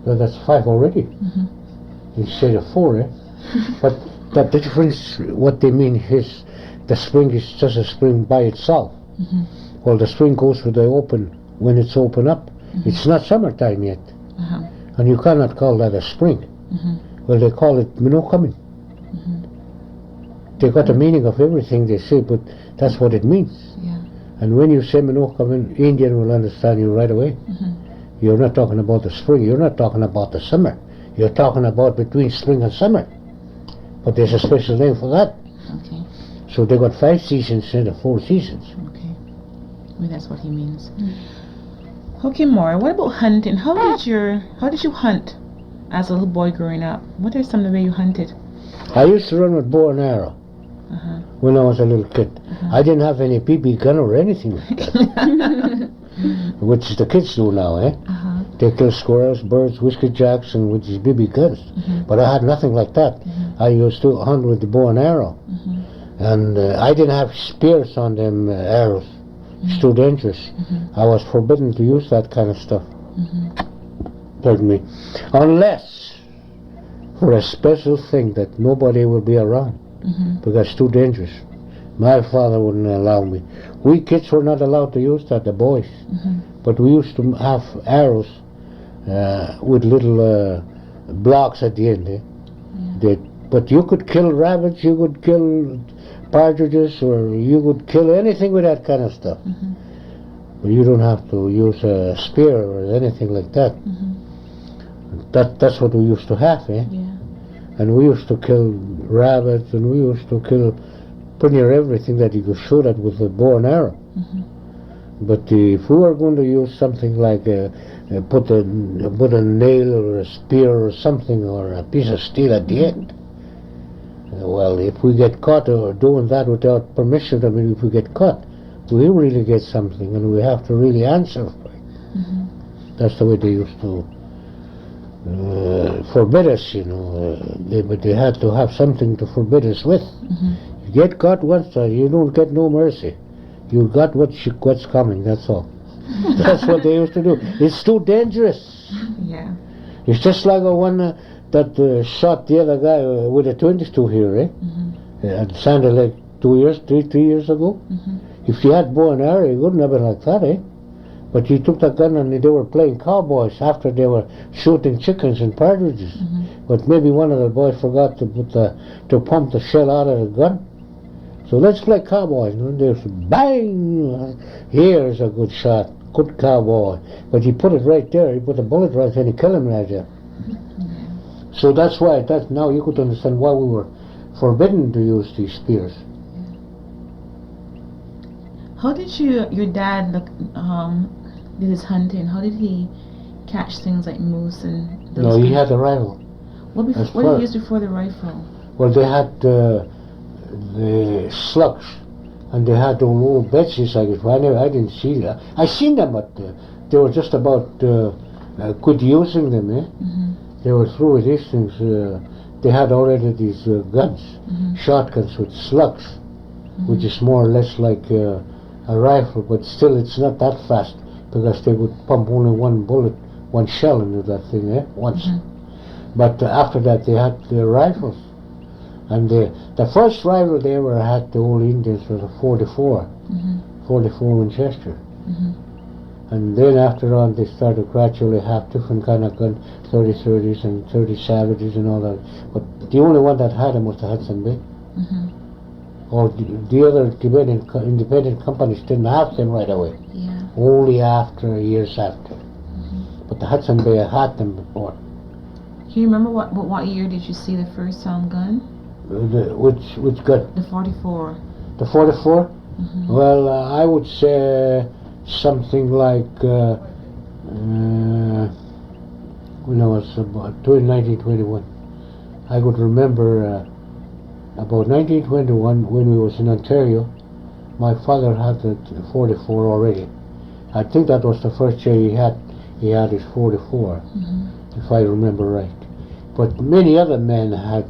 Well, that's 5 already. Instead of 4, eh? But the difference, what they mean is the spring is just a spring by itself. Well, the spring goes with the open, when it's open up. It's not summertime yet. And you cannot call that a spring. Well, they call it Minuchamin. They got the meaning of everything they say, but that's what it means. Yeah. And when you say Minuchamin, Indian will understand you right away. You're not talking about the spring, you're not talking about the summer. You're talking about between spring and summer. But there's a special name for that. Okay. So they got 5 seasons instead of 4 seasons. Okay. Maybe that's what he means. Okay, Moyer, what about hunting? How did you hunt as a little boy growing up? What are some of the way you hunted? I used to run with bow and arrow when I was a little kid. I didn't have any BB gun or anything like that. Which the kids do now, eh? They kill squirrels, birds, whiskey jacks, and with these BB guns. But I had nothing like that. I used to hunt with the bow and arrow. And I didn't have spears on them arrows. It's too dangerous. I was forbidden to use that kind of stuff. Pardon me. Unless for a special thing that nobody will be around. Because it's too dangerous. My father wouldn't allow me. We kids were not allowed to use that, the boys. But we used to have arrows with little blocks at the end. But you could kill rabbits, you could kill partridges, or you could kill anything with that kind of stuff. But you don't have to use a spear or anything like that. That's what we used to have, eh? Yeah. And we used to kill rabbits, and we used to kill pretty near everything that you could shoot at with a bow and arrow. But if we were going to use something like put a nail or a spear or something or a piece of steel at the end, well, if we get caught or doing that without permission, I mean, if we get caught, we really get something, and we have to really answer for it. That's the way they used to forbid us, you know. But they had to have something to forbid us with. You get caught once, you don't get no mercy. You got what's coming, that's all. That's what they used to do. It's too dangerous. Yeah. It's just like the one that shot the other guy with a 22 here, eh? At Sand Lake 3 years ago. If he had bow and arrow, he wouldn't have been like that, eh? But he took the gun and they were playing cowboys after they were shooting chickens and partridges. But maybe one of the boys forgot to pump the shell out of the gun. So let's play cowboys. And there's bang! Here's a good shot, good cowboy. But he put it right there. He put the bullet right there and he killed him right there. So that's why. Now you could understand why we were forbidden to use these spears. How did your dad did his hunting? How did he catch things like moose and those? No, he had a rifle. What did he use before the rifle? Well, they had the slugs, and they had those little bitches. I didn't see that. I seen them, but they were just about quit using them. Eh? They were through with these things. They had already these guns, shotguns with slugs, which is more or less like a rifle, but still it's not that fast because they would pump only one shell into that thing, once. But after that they had the rifles. And the first rifle they ever had, the old Indians, was a 44 Winchester. And then after on they started gradually have different kind of gun, 30-30s and 30 Savages and all that. But the only one that had them was the Hudson Bay. Or the other independent companies didn't have them right away. Only years after. But the Hudson Bay had them before. Can you remember what year did you see the first gun? Which gun? The 44. The 44? Well, I would say something like when I was about 1921. I could remember about 1921 when we was in Ontario. My father had the 44 already. I think that was the first year he had his 44, if I remember right. But many other men had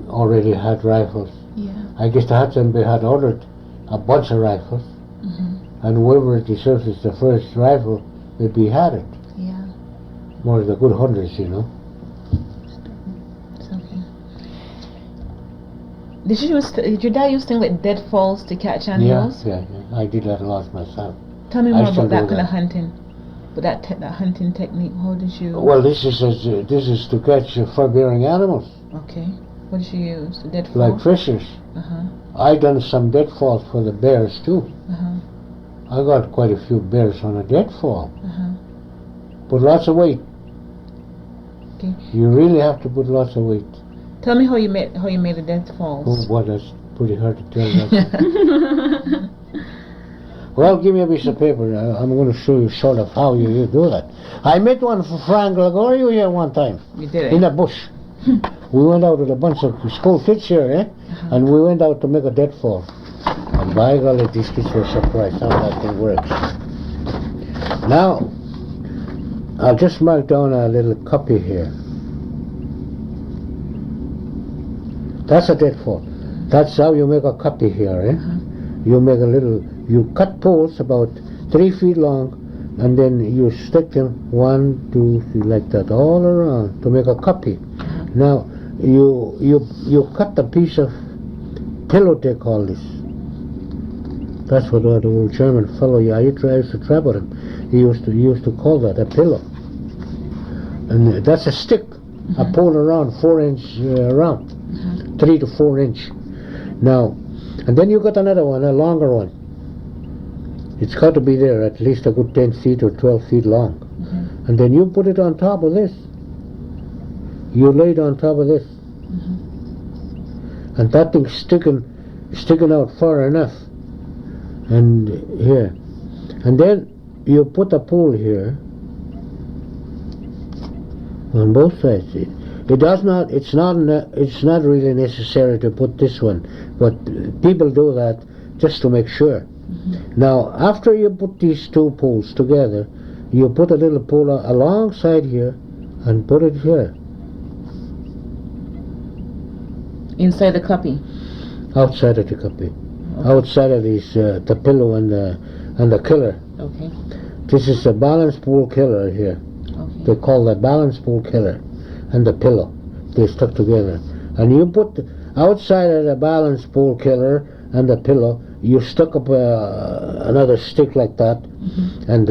already had rifles. I guess the Hudson Bay had ordered a bunch of rifles, and whoever deserves the first rifle, maybe had it. More of the good hunters, you know. Did your dad use things like deadfalls to catch animals? Yeah. I did that a lot myself. Tell me more about that kind of hunting. But that hunting technique, how did you? Well, this is to catch fur-bearing animals. Okay. What did you use? The deadfall? Like fishers. I done some deadfalls for the bears too. I got quite a few bears on a deadfall. Put lots of weight. Okay. You really have to put lots of weight. Tell me how you made the deadfalls. Oh, boy, that's pretty hard to tell. That. Well, give me a piece of paper. I'm going to show you sort of how you do that. I made one for Frank Lagorio here one time. You did it? In a bush. We went out with a bunch of school kids here, and we went out to make a deadfall. And by golly, these kids were surprised how that thing works. Now, I'll just mark down a little copy here. That's a deadfall. That's how you make a copy here, You make you cut poles about 3 feet long, and then you stick them 1, 2, 3 like that all around to make a copy. Now you cut a piece of pillow, they call this. That's what the old German fellow I used to travel him. He used to call that a pillow. and that's a stick, a pole around 4 inch round, 3 to 4 inch. Now, and then you got another one, a longer one. It's got to be there at least a good 10 feet or 12 feet long. And then you put it on top of this. You lay it on top of this. And that thing's sticking out far enough. And here. And then you put a pole here on both sides. It's not really necessary to put this one, but people do that just to make sure. Now, after you put these two poles together, you put a little pole alongside here and put it here. Inside the cuppy. Outside of the cuppy. Okay. Outside of these, the pillow and the killer. Okay. This is a balance pole killer here. Okay. They call that balance pole killer. And the pillow. They're stuck together. And you put outside of the balance pole killer and the pillow, you stuck up another stick like that, and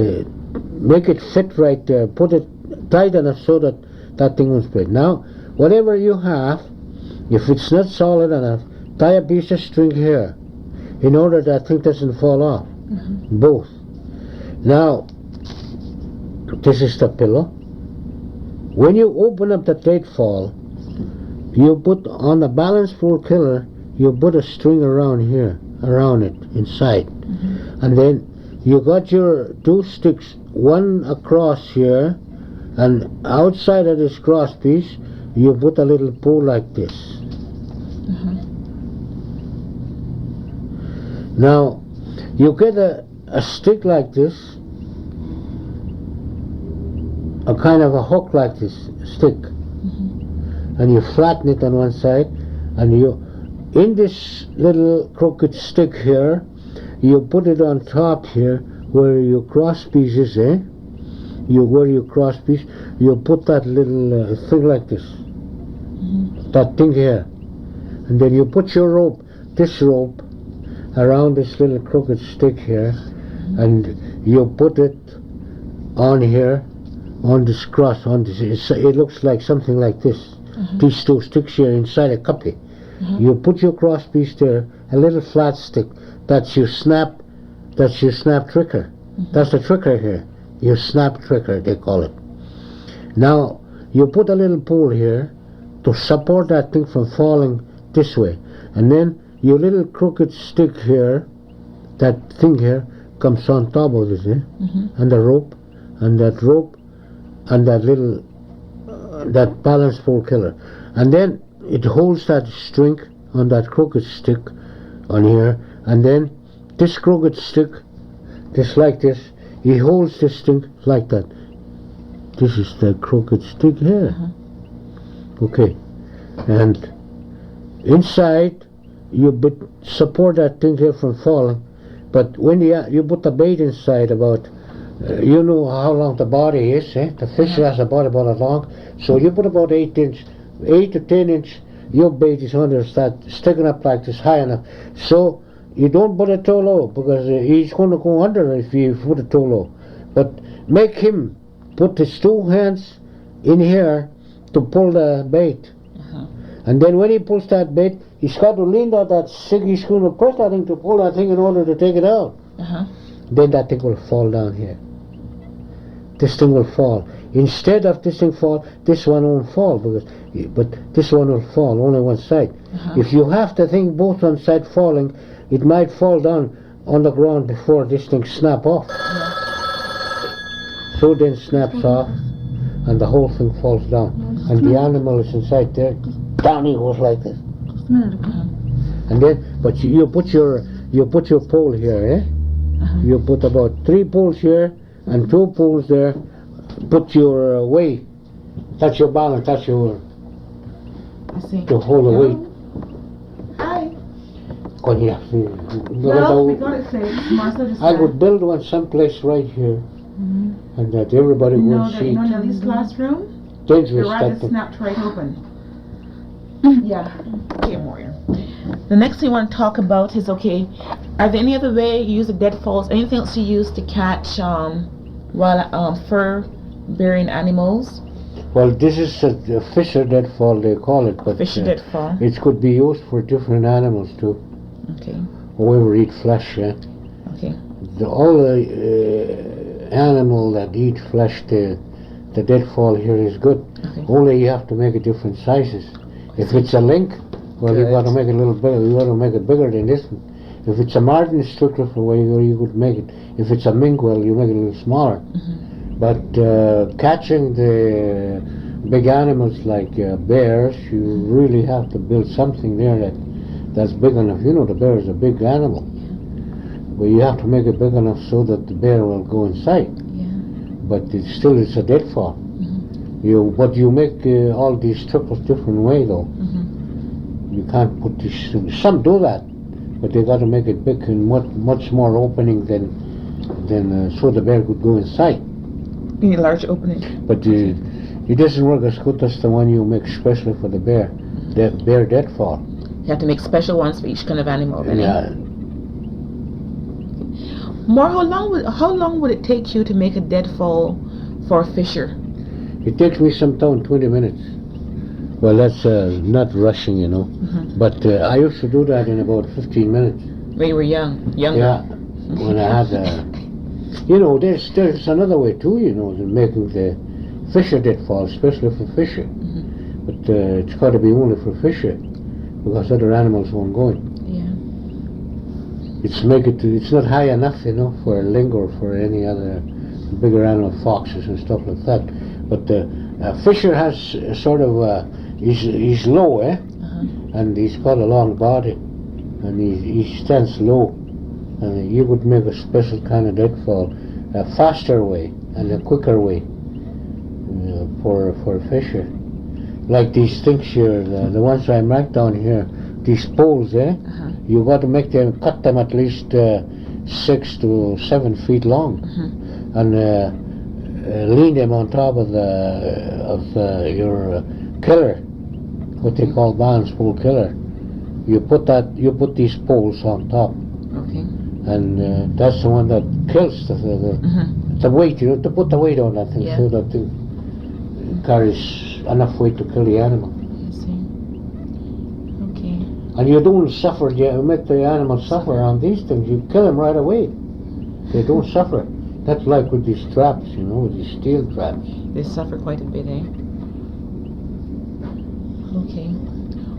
make it fit right there. Put it tight enough so that that thing won't split. Now, whatever you have, if it's not solid enough, tie a piece of string here in order that thing doesn't fall off. Both. Now, this is the pillow. When you open up the deadfall, you put on the balance pole killer, you put a string around here, around it, inside. And then you got your two sticks, one across here, and outside of this cross piece, you put a little pole like this. Now, you get a stick like this, a kind of a hook like this stick, and you flatten it on one side, and you, in this little crooked stick here, you put it on top here where your cross piece is, where your cross piece, you put that little thing like this, that thing here, and then you put your rope, this rope, around this little crooked stick here, and you put it on here, on this cross, on this, it looks like something like this. These two sticks here inside a cuppy. You put your cross piece there, a little flat stick. That's your snap trigger. That's the trigger here. Your snap trigger, they call it. Now, you put a little pole here to support that thing from falling this way. And then your little crooked stick here, that thing here, comes on top of this, and the rope, and that rope, and that little, that balance pole killer. And then it holds that string on that crooked stick on here, and then this crooked stick, just like this, he holds this thing like that. This is the crooked stick here. Okay. And inside, you support that thing here from falling, but when you put the bait inside about, you know how long the body is, the fish has a body about as long, so you put about 8 to 10 inch, your bait is under, start sticking up like this high enough, so you don't put it too low, because he's going to go under if you put it too low, but make him put his two hands in here to pull the bait, and then when he pulls that bait, he's got to lean on that stick, he's going to press that thing to pull that thing in order to take it out. Then that thing will fall down here. This thing will fall. Instead of this thing fall, this one won't fall, but this one will fall, only one side. If you have the thing both on side falling, it might fall down on the ground before this thing snap off. So then snaps off, and the whole thing falls down. And the animal is inside there, down he goes like this. And then, but you put your pole here, You put about 3 poles here and 2 poles there. Put your weight. That's your balance. That's your to hold the weight. Hi. No, we got it fixed. Marcel just I said. would build one someplace right here, and that everybody would see. You know Nellie's classroom? Dangerous. The rod just snapped right open. Yeah. Okay, Moyer. The next thing I want to talk about is, okay, are there any other way you use the deadfalls, anything else you use to catch fur-bearing animals? Well, this is a fisher deadfall, they call it, but Fish deadfall. it could be used for different animals too. Okay. Whoever eat flesh, yeah. Okay. All the animal that eat flesh, the deadfall here is good. Okay. Only you have to make it different sizes. If it's a link, well, you Good. got to make it a little bigger. You got to make it bigger than this one. If it's a marten, it's strictly for where you could make it. If it's a mink, well, you make it a little smaller. But catching the big animals like bears, you really have to build something there that's big enough. You know, the bear is a big animal, but you have to make it big enough so that the bear will go inside. Yeah. But it's a deadfall. But you make all these triples different way though. You can't put this. Some do that, but they got to make it big and much more opening than so the bear could go inside. You need a large opening. But it doesn't work as good as the one you make specially for the bear. The bear deadfall. You have to make special ones for each kind of animal. Really. Yeah. More, how long would it take you to make a deadfall for a fisher? It takes me sometime 20 minutes. Well, that's not rushing, you know. But I used to do that in about 15 minutes. When you were younger. Yeah. When I had, you know, there's another way too, you know, than making the fisher deadfall, especially for fishing. But it's got to be only for fishing, because other animals won't go in. It's not high enough, you know, for a ling or for any other bigger animal, foxes and stuff like that. But a fisher has sort of he's low, and he's got a long body, and he stands low, and you would make a special kind of deadfall, a faster way and a quicker way for a fisher. Like these things here, the ones I marked down here, these poles, you got to make them, cut them at least 6 to 7 feet long, and lean them on top of your killer, what they call Barnes pole killer. You put these poles on top, and that's the one that kills the weight. You know, to put the weight on that thing so that it carries enough weight to kill the animal. And you don't suffer, you make the animal suffer on these things. You kill them right away. They don't suffer. That's like with these traps, you know, with these steel traps. They suffer quite a bit, Okay.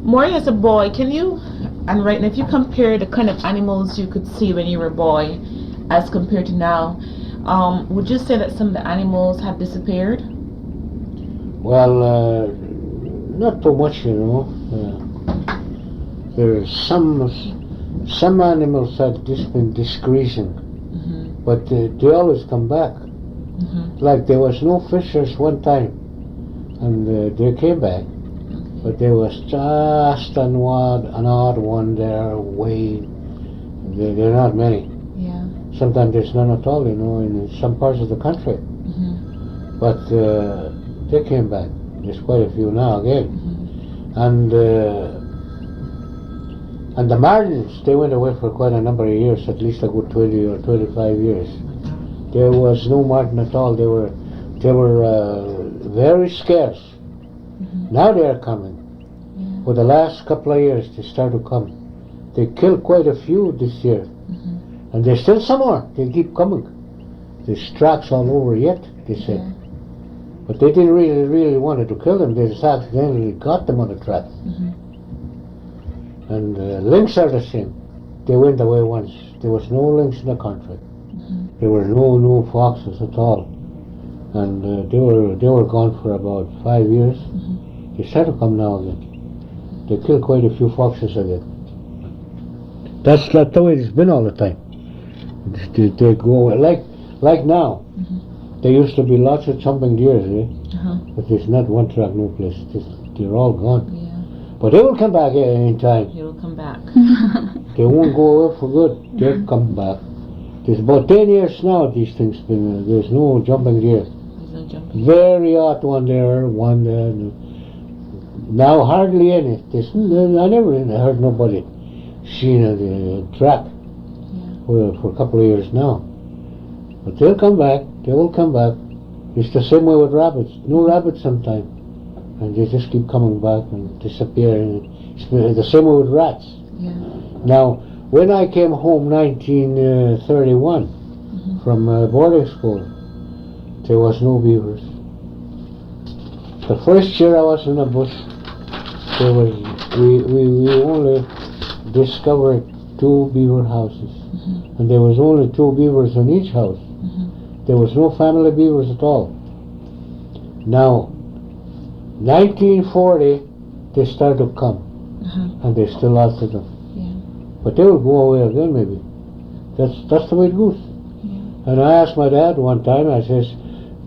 Moyer, as a boy, can you, and right now, if you compare the kind of animals you could see when you were a boy as compared to now, would you say that some of the animals have disappeared? Well, not too much, you know. There's some animals have just been decreasing, but they always come back. Like there was no fishers one time, and they came back, but there was just an odd one there. There are not many. Sometimes there's none at all, you know, in some parts of the country. But they came back. There's quite a few now again, and the martins, they went away for quite a number of years, at least a good 20 or 25 years. There was no marten at all. They were very scarce. Now they are coming. For the last couple of years, they start to come. They killed quite a few this year, and there's still some more. They keep coming. There's tracks all over yet, they said. But they didn't really wanted to kill them. They just accidentally got them on the track. And lynx are the same. They went away once. There was no lynx in the country. There were no foxes at all, and they were gone for about 5 years. They start to come now again. They killed quite a few foxes again. That's the way it's been all the time. They go like now. There used to be lots of jumping deer, but there's not one track, no place. They're all gone. But they will come back at any time. They will come back. They won't go away for good. They'll come back. There's about 10 years now these things been. There's no jumping deer. There's no jumping. Very odd one there. Now hardly any. I never heard nobody seen a track for a couple of years now. But they'll come back. They will come back. It's the same way with rabbits. No rabbits sometimes. And they just keep coming back and disappearing. It's the same way with rats. Yeah. Now, when I came home 1931 from boarding school, there was no beavers. The first year I was in the bush, there was we only discovered 2 beaver houses, and there was only 2 beavers in each house. There was no family beavers at all. Now, 1940, they started to come, and there's still lots of them. Yeah. But they will go away again, maybe. That's the way it goes. Yeah. And I asked my dad one time, I says,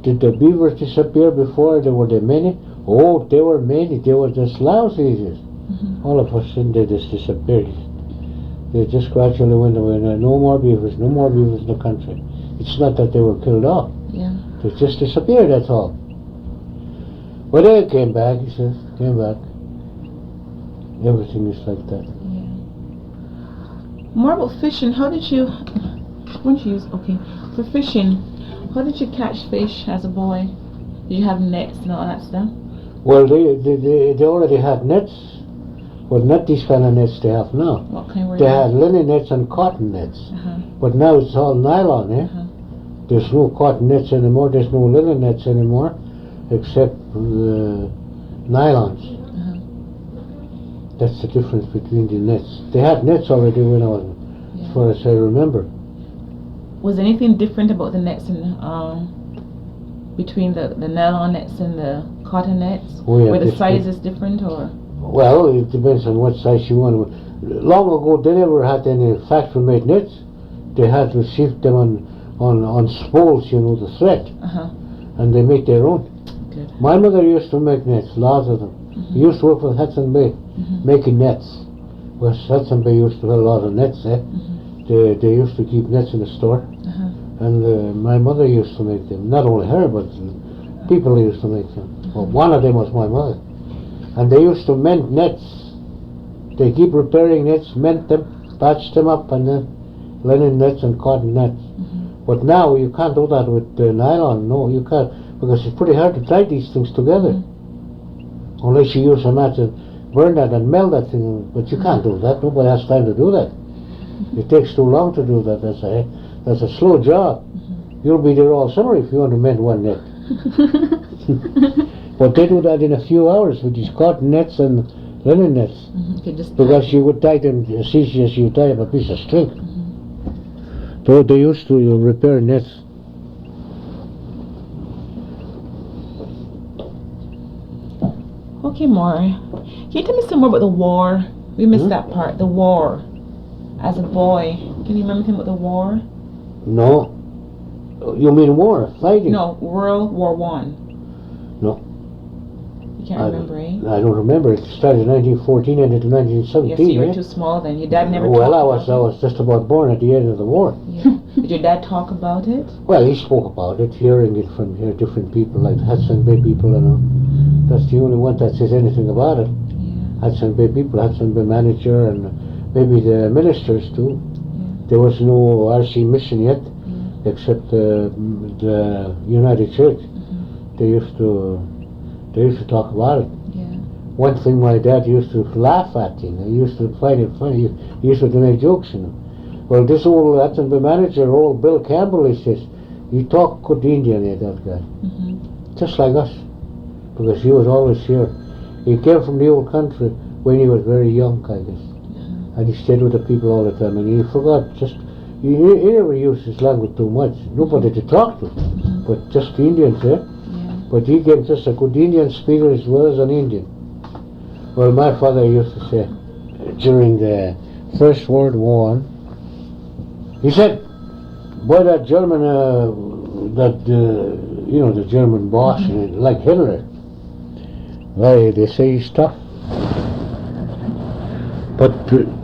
did the beavers disappear before? Were there many? Oh, there were many. They were just lousy. He says. All of a sudden, they just disappeared. They just gradually went away. No more beavers in the country. It's not that they were killed off. Yeah. They just disappeared, that's all. But they came back, he says, came back. Everything is like that. Yeah. More about fishing. How did you? Wouldn't you use? Okay. For fishing, how did you catch fish as a boy? Did you have nets and all that stuff? Well, they already had nets, but not these kind of nets they have now. What kind were They had linen nets and cotton nets, but now it's all nylon, eh? There's no cotton nets anymore, there's no linen nets anymore, except nylons. That's the difference between the nets. They had nets already when I was, as far as I remember. Was anything different about the nets and between the nylon nets and the cotton nets? Oh, yeah, Were the different. sizes different or? Well, it depends on what size you want. Long ago, they never had any factory-made nets. They had received them on spools, you know, the thread, and they make their own. Good. My mother used to make nets, lots of them. She used to work for Hudson Bay, making nets. Well, Hudson Bay used to have a lot of nets, eh? They used to keep nets in the store, and my mother used to make them. Not only her, but people used to make them. Well, one of them was my mother. And they used to mend nets. They keep repairing nets, mend them, patch them up, and then linen nets and cotton nets. But now you can't do that with nylon. No, you can't, because it's pretty hard to tie these things together. Unless you use a match and burn that and melt that thing. But you can't do that. Nobody has time to do that. It takes too long to do that. That's a slow job. You'll be there all summer if you want to mend one net. But they do that in a few hours with these cotton nets and linen nets. Because you would tie them as easy as you tie up a piece of string. So they used to repair nets. Okay, Moyer. Can you tell me some more about the war? We missed that part. The war. As a boy, can you remember anything about the war? No. You mean war? Fighting? No, World War One. No. You can't remember, eh? I don't remember. It started in 1914 and into 1917. Yes, you were too small then. Your dad never. Well, talked I was just about born at the end of the war. Yeah. Did your dad talk about it? Well, he spoke about it, hearing it from different people, like Hudson Bay people, you know. That's the only one that says anything about it. Yeah. Hudson Bay people, Hudson Bay manager, and maybe the ministers too. Yeah. There was no RC mission yet, except the United Church. They used to talk about it. Yeah. One thing my dad used to laugh at, you know, he used to find it funny. He used to make jokes, you know. Well, this old Hudson Bay manager, old Bill Campbell, he says, he talked good Indian, that guy, just like us, because he was always here. He came from the old country when he was very young, I guess, and he stayed with the people all the time, and he forgot he never used his language too much. Nobody to talk to, but just the Indians there. But he came just a good Indian speaker as well as an Indian. Well, my father used to say during the First World War, he said, boy, that German, the German boss, like Hitler, well, they say he's tough. But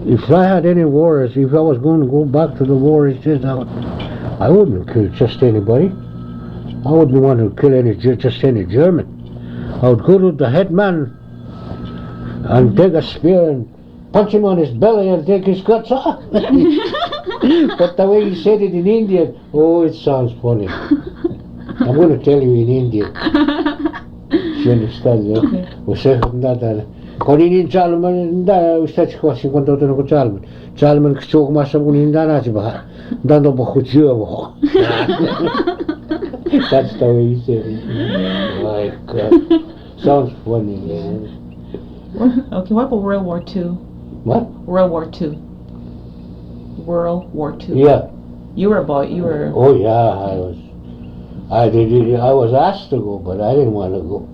if I had any wars, if I was going to go back to the war, he says, I wouldn't kill just anybody. I wouldn't want to kill just any German. I would go to the head man and take a spear and punch him on his belly and take his guts off. But the way he said it in Indian, oh, it sounds funny. I'm going to tell you in Indian. She understands, yeah? We say that. Koninin Chalman, we start crossing one daughter of Chalman. Chalman choke myself in Danajiba. Dando Bohujo. That's the way he said it. My God. Sounds funny, man. Okay, what about World War II? What? World War II. World War II. Yeah. You were a boy. You were. Oh yeah, I was asked to go, but I didn't want to go.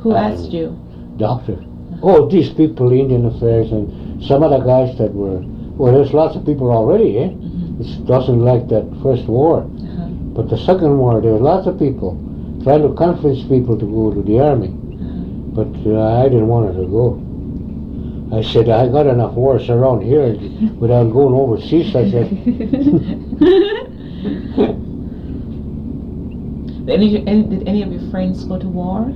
Who asked you? Doctor. Oh, these people, Indian Affairs, and some other guys that were. Well, there's lots of people already, eh? It doesn't like that first war, but the second war, there were lots of people trying to convince people to go to the army, but I didn't want to go. I said, I got enough wars around here without going overseas. I said. Did any of your friends go to war?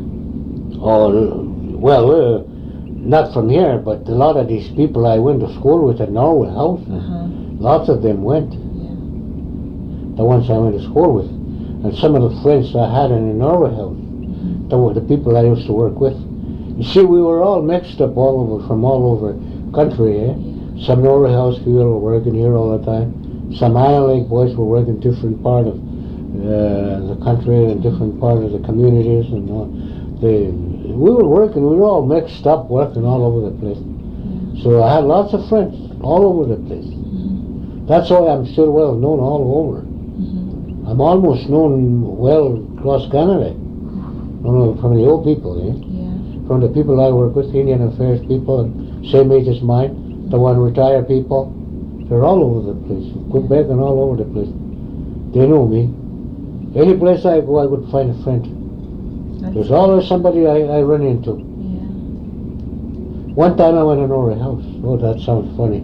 Oh, well, not from here, but a lot of these people I went to school with at Norway House, lots of them went. Yeah. The ones I went to school with. And some of the friends I had in the Norway House, they were the people I used to work with. You see, we were all mixed up from all over country, eh? Some Norway House people were working here all the time. Some Island Lake boys were working different part of the country and different part of the communities, and we were working. We were all mixed up, working all over the place. So I had lots of friends all over the place. That's why I'm still well known all over. I'm almost known well across Canada. From the old people, eh? From the people I work with, Indian Affairs people, and same age as mine, the one retired people, they're all over the place. Quebec and all over the place. They know me. Any place I go, I would find a friend. There's always somebody I run into. One time I went to Norway House. Oh, that sounds funny.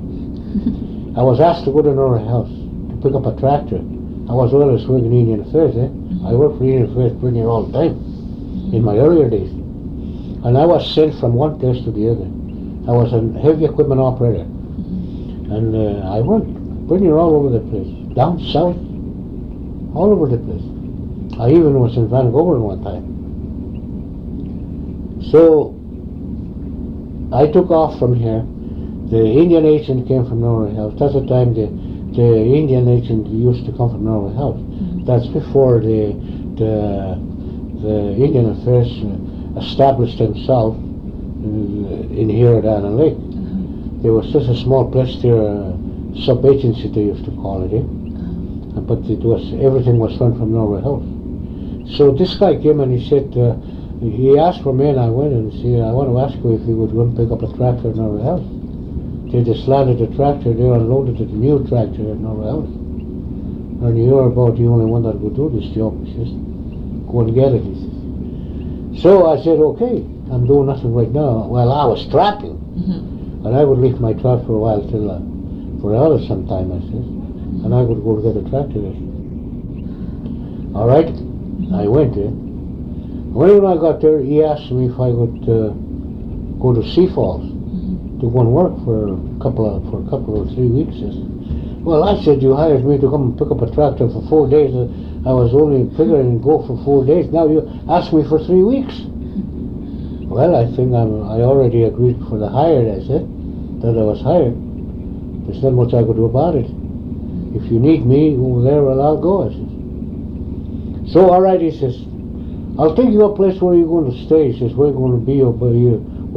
I was asked to go to Norway House to pick up a tractor. I was always working in Indian Affairs, eh? I worked for Indian Affairs pretty near all the time in my earlier days. And I was sent from one place to the other. I was a heavy equipment operator. And I went pretty near all over the place. Down south, all over the place. I even was in Vancouver one time. So I took off from here. The Indian agent came from Norway House. That's the time the Indian agent used to come from Norway House. That's before the Indian Affairs established themselves in here at Island Lake. There was just a small place there, sub-agency they used to call it, eh? But everything was run from Norway House. So this guy came and he said, he asked for me, and I went and said, I want to ask you if you would go and pick up a tractor at Norway House. They just landed the tractor, they unloaded the new tractor at Norway House. And you're about the only one that would do this job. He says, go and get it, he says. So I said, okay, I'm doing nothing right now. Well, I was trapping. And I would leave my trap for a while till for another sometime, I said. And I would go to get a tractor. All right, I went there. When I got there, he asked me if I would go to Sea Falls to go and work for a couple or 3 weeks. Well, I said, you hired me to come and pick up a tractor for 4 days. I was only figuring to go for 4 days. Now you ask me for 3 weeks. Well, I think I already agreed for the hire, I said, that I was hired. There's not much I could do about it. If you need me over there, well, I'll go, I said. So, all right, he says, I'll take you a place where you're going to stay. He says, where you're going to be, where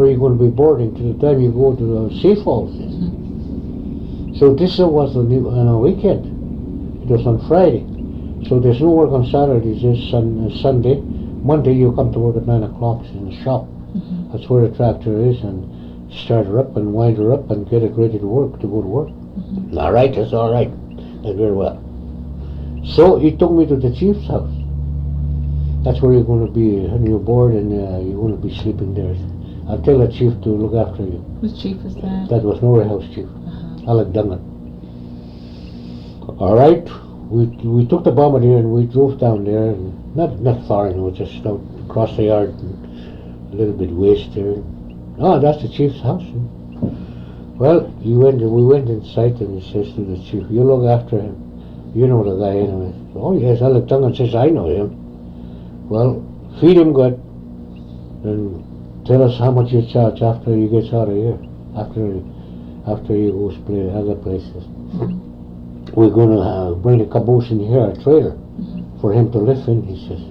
you're going to be boarding till the time you go to the Sea Falls. So this was on a weekend. It was on Friday. So there's no work on Saturdays, just Sunday. Monday you come to work at 9 o'clock in the shop. That's where the tractor is, and start her up and wind her up and get it ready to go to work. All right, that's all right. That's very well. So he took me to the chief's house. That's where you're going to be on your board, and you're going to be sleeping there. I'll tell the chief to look after you. Whose chief was that? That was Norway House chief, Alec Dungan. All right, we took the bombardier and we drove down there, and not far, it was just out across the yard, and a little bit west there. Oh, that's the chief's house. Well, we went inside, and he says to the chief, you look after him. You know the guy anyway. Oh yes, Alec Dungan says, I know him. Well, feed him good and tell us how much you charge after he gets out of here. After he goes play other places. We're gonna bring a caboose in here, a trailer, for him to live in, he says.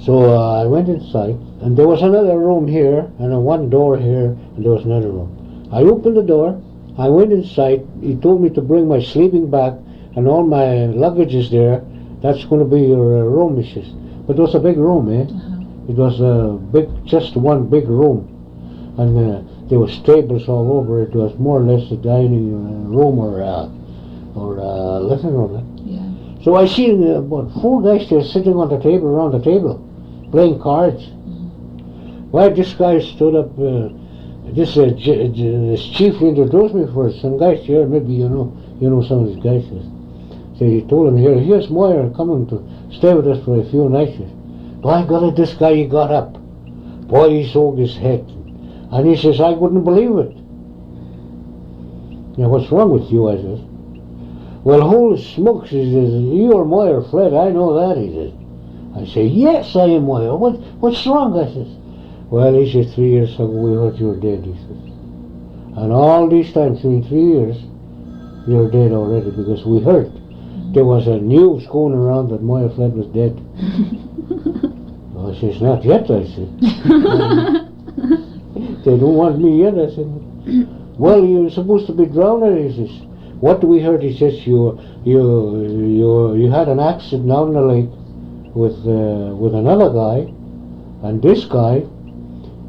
So I went inside, and there was another room here, and one door here, and there was another room. I opened the door, I went inside, he told me to bring my sleeping bag, and all my luggage is there. That's gonna be your room, he says. But it was a big room, eh? It was just one big room, and there was tables all over. It was more or less a dining room or living room. Yeah. So I see about 4 guys there sitting on the table, around the table, playing cards. Why this guy stood up? This chief introduced me first. Some guys here, maybe you know some of these guys. So he told him here's Moyer coming to stay with us for a few nights. By golly, this guy, he got up. Boy, he shook his head. And he says, I wouldn't believe it. Now, what's wrong with you? I says. Well, holy smokes, he says, you are Moyer, Flett, I know that, he says. I say, yes, I am Moyer. What's wrong? I says. Well, he says, 3 years ago we heard you were dead, he says. And all these times, in 3 years, you're dead already, because we heard there was a news going around that Moyer Flett was dead. I says, not yet, I said. They don't want me yet, I said. Well, you're supposed to be drowned, he says. What we heard, he says, you had an accident down the lake with another guy, and this guy,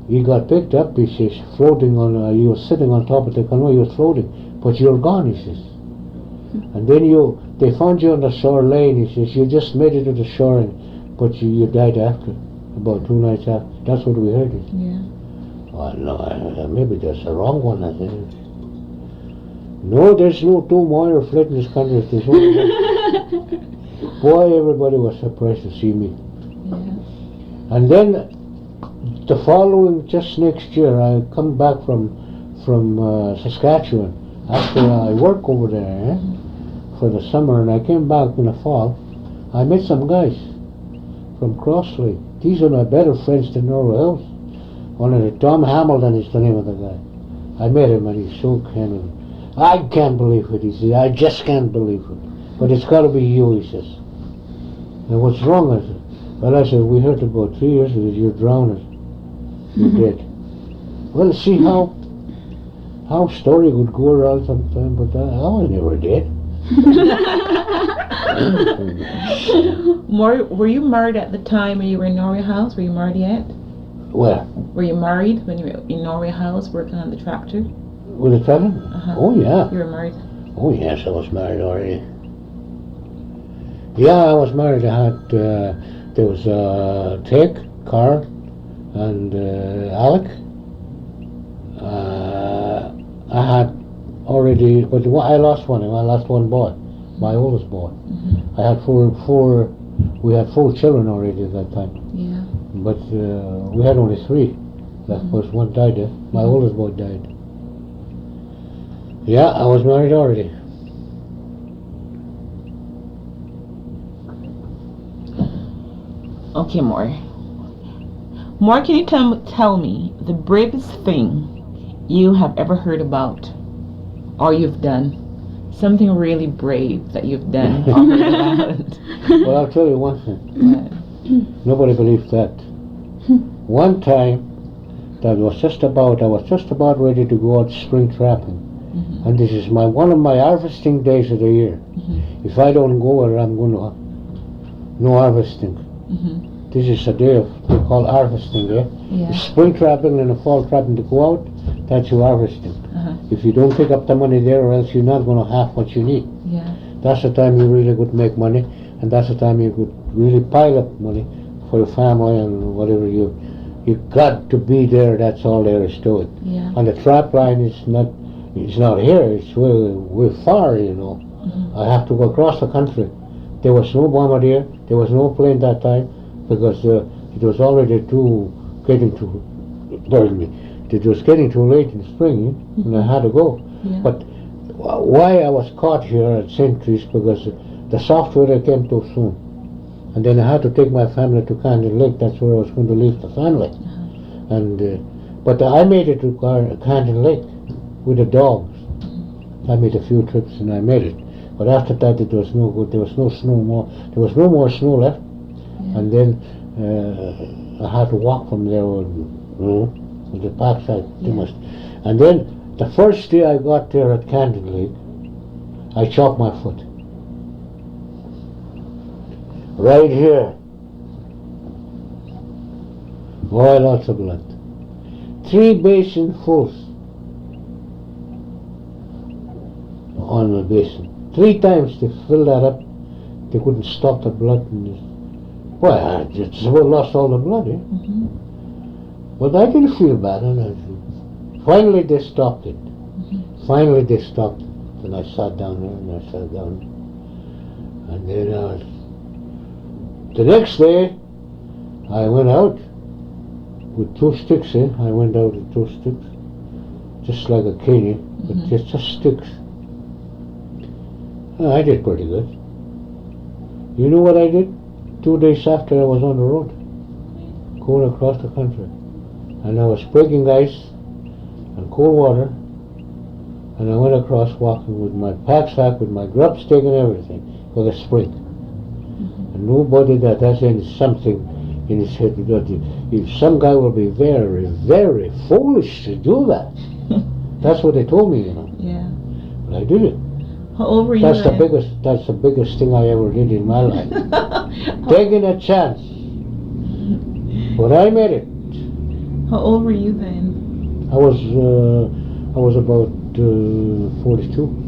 he got picked up, he says, floating on, you were sitting on top of the canoe, you were floating, but you're gone, he says. And then they found you on the shore lane, he says, you just made it to the shore, but you died after, about 2 nights after. That's what we heard. Yeah. Oh, no, maybe that's the wrong one, I think. No, there's no 2 Moyer Flett in this country. There's only one. Boy, everybody was surprised to see me. Yeah. And then, the following, just next year, I come back from Saskatchewan after I work over there for the summer, and I came back in the fall. I met some guys from Cross Lake. These are my better friends than Norway House. One of the Tom Hamilton is the name of the guy. I met him and he shook hands. I can't believe it, he said. I just can't believe it. But it's got to be you, he says. And what's wrong? I said. Well, I said, we heard about 3 years ago you're drowned. You're dead. Well, see how story would go around sometime, but I was never dead. Were you married at the time when you were in Norway House? Were you married yet? Where? Were you married when you were in Norway House working on the tractor? With the tractor? Oh, yeah. You were married? Oh, yes, I was married already. Yeah, I was married. I had, there was Tig, Carl, and Alec. I had already, but I lost one. I lost one boy, my oldest boy. I had we had 4 children already at that time. Yeah. But we had only 3. That was one died. My oldest boy died. Yeah, I was married already. Okay, Moyer. Moyer, can you tell me the bravest thing you have ever heard about or you've done? Something really brave that you've done or heard about. Well, I'll tell you one thing. Nobody believes that. One time, I was just about ready to go out spring trapping. And this is one of my harvesting days of the year. If I don't go there, I'm going to no harvesting. This is a day they call harvesting, Yeah. Spring trapping and the fall trapping to go out, that's your harvesting. If you don't pick up the money there, or else you're not going to have what you need. Yeah. That's the time you really could make money, and that's the time you could really pile up money for your family and whatever you got to be there. That's all there is to it. Yeah. And the trap line is not here. It's way far. I have to go across the country. There was no bombardier. There was no plane that time because it was already It was getting too late in spring, and I had to go. Yeah. But why I was caught here at St. Theresa because the software came too soon. And then I had to take my family to Canyon Lake. That's where I was going to leave the family. And but I made it to Canyon Lake with the dogs. I made a few trips and I made it. But after that, it was no good. There was no snow more. There was no more snow left. And then I had to walk from there with the backside. And then the first day I got there at Canyon Lake, I chopped my foot. Right here. Boy, lots of blood. 3 basin fulls on the basin. 3 times they filled that up. They couldn't stop the blood. Boy, I just about lost all the blood, eh? But I didn't feel bad. And finally they stopped it. Finally they stopped it. And I sat down there and I sat down. And then the next day I went out with 2 sticks, eh? I went out with 2 sticks. Just like a cane, but just sticks. I did pretty good. You know what I did? 2 days after I was on the road, going across the country. And I was breaking ice and cold water. And I went across walking with my pack, with my grub stick and everything for the spring. And nobody that has something in his head, if some guy will be very, very foolish to do that. That's what they told me, you know. Yeah. But I did it. How old were you That's then? the biggest thing I ever did in my life. Taking a chance. But I made it. How old were you then? I was about 42.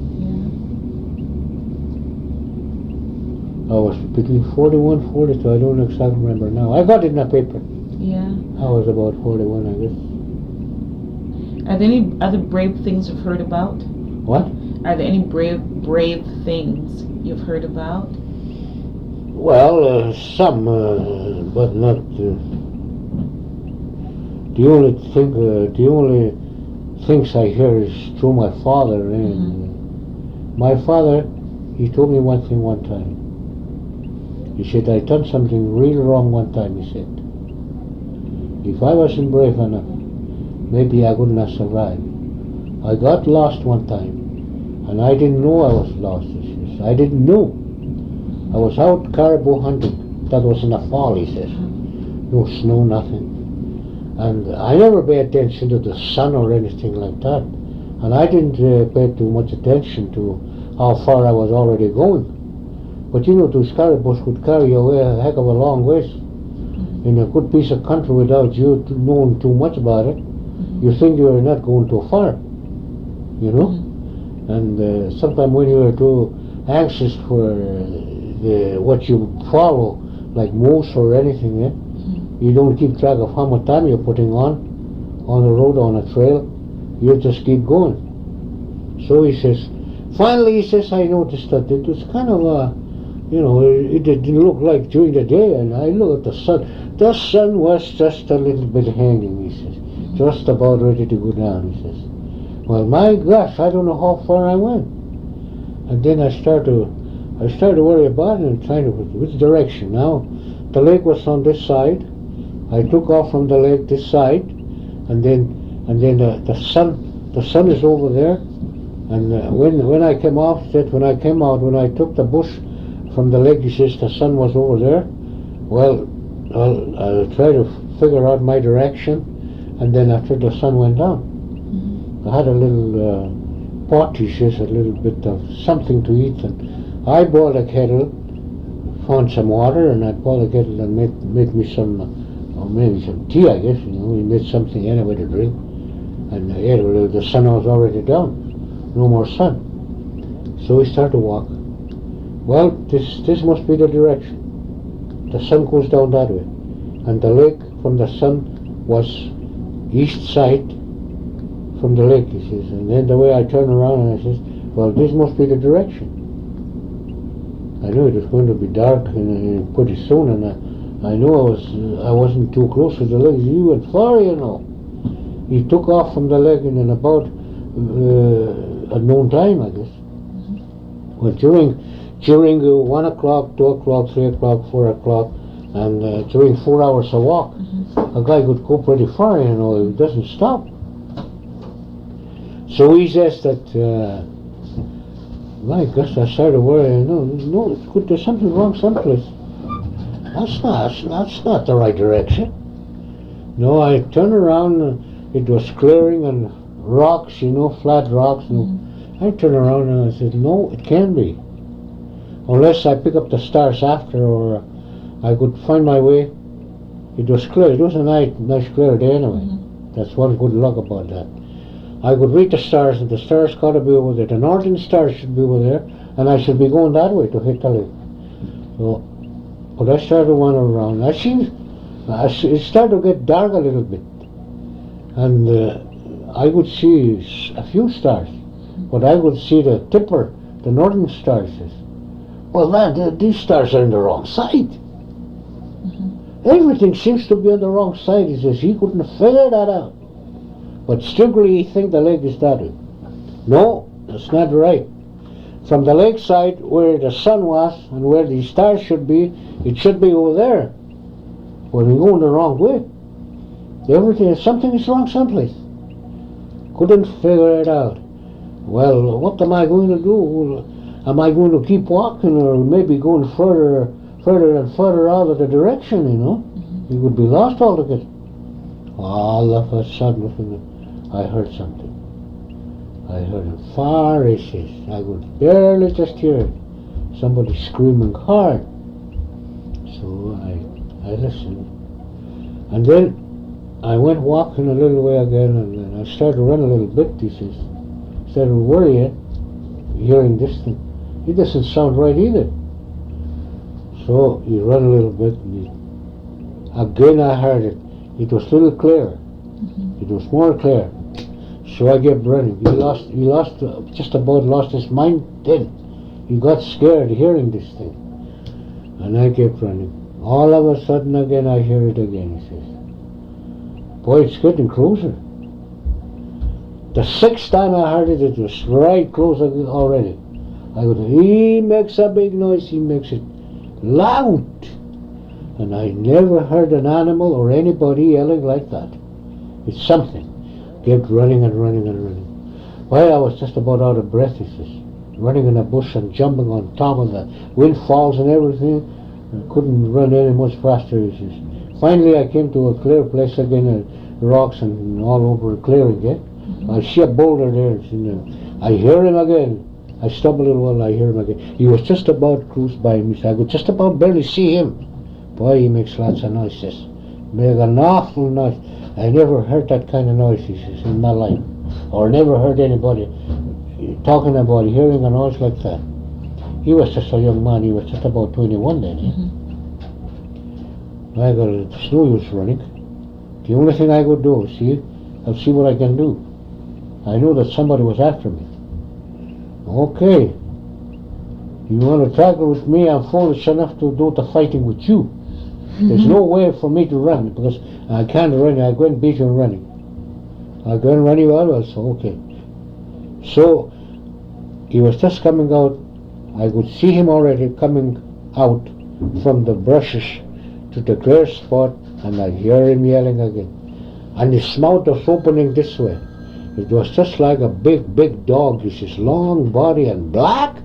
I was between 41 and 42. I don't exactly remember now. I got it in the paper. Yeah. I was about 41, I guess. Are there any other brave things you've heard about? What? Are there any brave things you've heard about? Well, some, but not. The only things I hear is through my father. And my father, he told me one thing one time. He said, I done something real wrong one time, he said. If I wasn't brave enough, maybe I wouldn't have survived. I got lost one time, and I didn't know I was lost, he says. I didn't know. I was out caribou hunting. That was in the fall, he says. No snow, nothing. And I never paid attention to the sun or anything like that. And I didn't pay too much attention to how far I was already going. But you know, those caribous would carry you away a heck of a long ways in a good piece of country without you knowing too much about it. You think you're not going too far, you know? And sometimes when you're too anxious for what you follow, like moose or anything, you don't keep track of how much time you're putting on the road, on a trail. You just keep going. So he says, finally he says, I noticed that it was kind of a, you know, it didn't look like during the day, and I look at the sun. The sun was just a little bit hanging, he says, just about ready to go down, he says. Well, my gosh, I don't know how far I went. And then I started to worry about it and trying to, which direction? Now, the lake was on this side. I took off from the lake this side, and then the sun is over there. And when I came off, when I took the bush from the lake, he says the sun was over there. Well, I'll try to figure out my direction, and then after the sun went down, I had a little pot, he says, a little bit of something to eat, and I boiled a kettle, found some water, and I boiled a kettle and made me some, or maybe some tea, I guess, you know, we made something anyway to drink, and the sun was already down, no more sun. So we started to walk. Well, this must be the direction. The sun goes down that way, and the lake from the sun was east side from the lake, he says. And then the way I turned around and I says, well, this must be the direction. I knew it was going to be dark and pretty soon, and I knew I wasn't too close to the lake. He went far, you know. He took off from the lake in about at noon time, I guess. Well, during during 1 o'clock, 2 o'clock, 3 o'clock, 4 o'clock, and during 4 hours a walk. A guy could go pretty far, you know, it doesn't stop. So he says that, I guess I started worrying, there's something wrong someplace. That's not the right direction. No, I turned around, and it was clearing and rocks, you know, flat rocks. I turned around and I said, no, it can't be. Unless I pick up the stars after, or I could find my way. It was clear. It was a nice clear day anyway. That's one good luck about that. I could read the stars, and the stars got to be over there. The northern stars should be over there, and I should be going that way to hit the lake. So, but I started wandering around. It started to get dark a little bit, and I could see a few stars, but I could see the tipper, the northern stars. Well, these stars are on the wrong side. Everything seems to be on the wrong side. He says he couldn't figure that out. But strictly he think the lake is that way. No, that's not right. From the lake side where the sun was and where the stars should be, it should be over there. Well, we're going the wrong way. Something is wrong someplace. Couldn't figure it out. Well, what am I going to do? Am I going to keep walking, or maybe going further and further out of the direction, you know? You would be lost altogether. All of a sudden, I heard something. I heard it far, he says. I could barely just hear it. Somebody screaming hard. So I listened. And then I went walking a little way again, and then I started to run a little bit, he says. Started worrying, hearing this thing. It doesn't sound right either. So you run a little bit, and again I heard it. It was a little clearer. It was more clear. So I kept running. He just about lost his mind then. He got scared hearing this thing. And I kept running. All of a sudden again I hear it again, he says. Boy, it's getting closer. The sixth time I heard it, it was right close already. He makes a big noise, he makes it loud. And I never heard an animal or anybody yelling like that. It's something. Kept running and running and running. Well, I was just about out of breath, he says. Running in a bush and jumping on top of the windfalls and everything. I couldn't run any much faster, he says. Finally I came to a clear place again, rocks and all over clearing, I see a boulder there. I hear him again. I stop a little while, I hear him again. He was just about close by me, so I could just about barely see him. Boy, he makes lots of noises. Make an awful noise. I never heard that kind of noise, he says, in my life. Or never heard anybody talking about hearing a noise like that. He was just a young man. He was just about 21 then. I got it's no use running. The only thing I could do is I'll see what I can do. I knew that somebody was after me. Okay. You want to tackle with me? I'm foolish enough to do the fighting with you. There's no way for me to run, because I can't run. I go and beat you running. I go and run you out, so okay. So he was just coming out. I could see him already coming out from the brushes to the clear spot, and I hear him yelling again. And his mouth was opening this way. It was just like a big dog. He's his long body and black.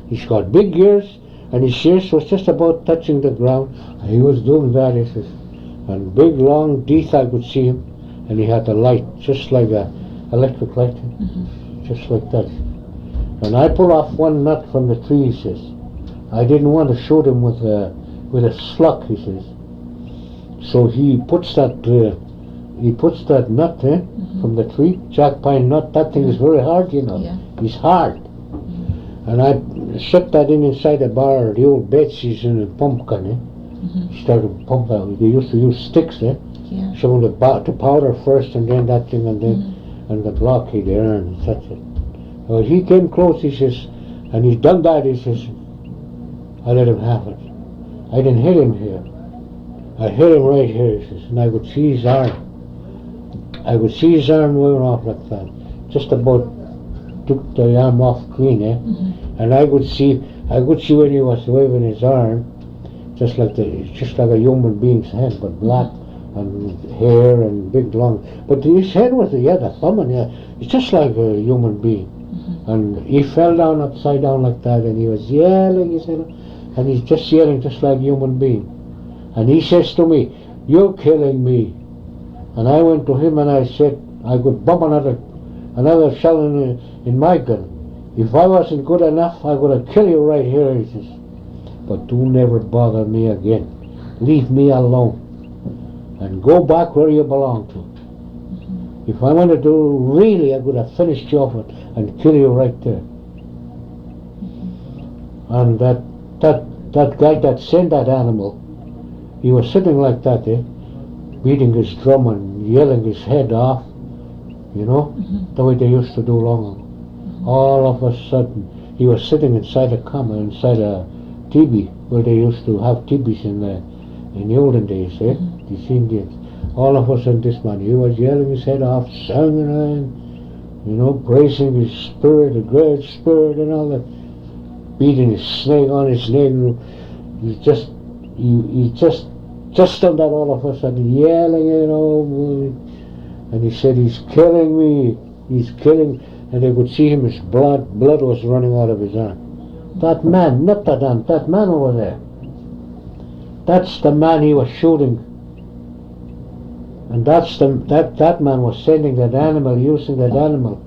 He's got big ears, and his ears was just about touching the ground. And he was doing that, he says. And big long teeth, I could see him. And he had a light, just like a electric light, just like that. And I pulled off one nut from the tree, he says. I didn't want to shoot him with a slug, he says. So he puts that nut from the tree, jack pine nut. That thing is very hard, you know. Yeah. It's hard. And I set that inside the bar, the old Betsy's in a pumpkin. Started to pump out. They used to use sticks there. Yeah. So the powder first, and then that thing, and then and the blockade there, and that's it. Well, he came close, he says, and he done that, he says. I let him have it. I didn't hit him here. I hit him right here, he says, and I could see his arm. I could see his arm moving off like that. Just about took the arm off clean, And I could see I could see when he was waving his arm, just like a human being's head, but black and hair and big long. But his head was, he had a thumb and it's just like a human being. And he fell down upside down like that, and he was yelling, and he's just yelling just like a human being. And he says to me, "You're killing me." And I went to him and I said, I could bump another shell in my gun. If I wasn't good enough, I would have killed you right here. He says, "But do never bother me again. Leave me alone. And go back where you belong to. If I wanted to really, I would have finished you off and kill you right there." And that guy that sent that animal, he was sitting like that, beating his drum and yelling his head off, the way they used to do long ago. All of a sudden, he was sitting inside a teepee, where they used to have teepees in the olden days, these Indians. All of a sudden, this man, he was yelling his head off, singing, praising his spirit, the great spirit and all that, beating his snake on his neck. He just done that all of a sudden, yelling, and he said, "He's killing me, he's killing," and they could see him, his blood was running out of his arm. That man, not that man over there, that's the man he was shooting. And that man was sending that animal, using that animal,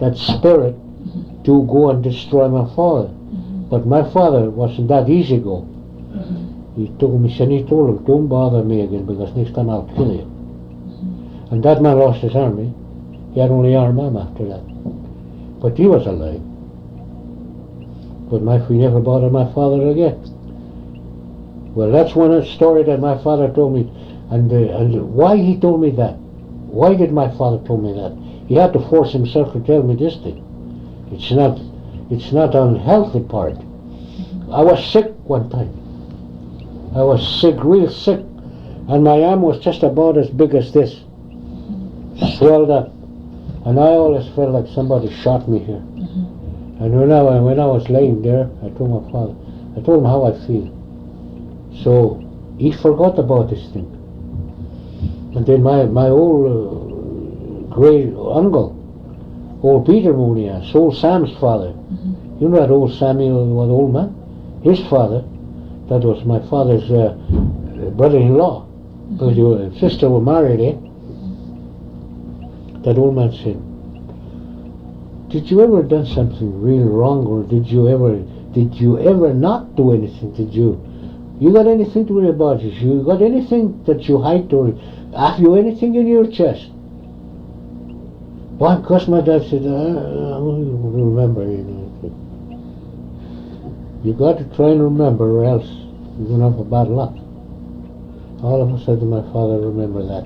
that spirit, to go and destroy my father. But my father wasn't that easy go. He told him, "Don't bother me again, because next time I'll kill you." And that man lost his arm. He had only arm after that. But he was alive. But he never bothered my father again. Well, that's one story that my father told me. And why he told me that? Why did my father tell me that? He had to force himself to tell me this thing. It's not unhealthy part. I was sick one time. I was sick, real sick, and my arm was just about as big as this, swelled up, and I always felt like somebody shot me here. And when I was laying there, I told my father, I told him how I feel. So he forgot about this thing. And then my old great uncle, old Peter Moyer, old Sam's father, you know that old Samuel was old man? His father, that was my father's brother-in-law, because his sister were married, That old man said, "Did you ever done something real wrong, or did you ever not do anything? You got anything to worry about? You got anything that you hide, or have you anything in your chest?" Why, because my dad said, "I don't remember, You got to try and remember, or else you're going to have a bad luck." All of a sudden, my father remembered that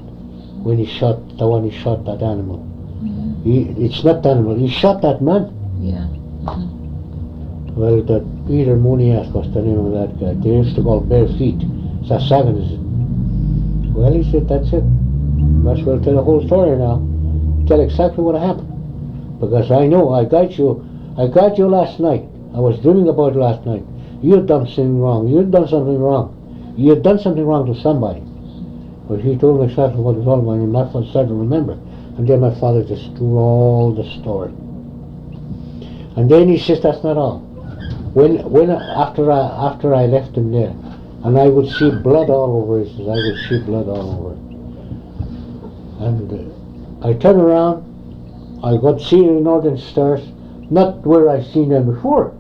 when he shot that animal. It's not the animal. He shot that man. Yeah. Well, that Peter Moyer was the name of that guy. They used to call bare feet. Sasagan is it. Well, he said, "That's it. Might as well tell the whole story now. Tell exactly what happened. Because I know I got you last night. I was dreaming about last night. You had done something wrong. You had done something wrong. You had done something wrong to somebody." But he told me exactly what it was all about, and my father started to remember. And then my father just told all the story. And then he says, "That's not all. After I left him there, and I would see blood all over, he says, I would see blood all over. And I turned around, I got to see the northern stars, not where I seen them before,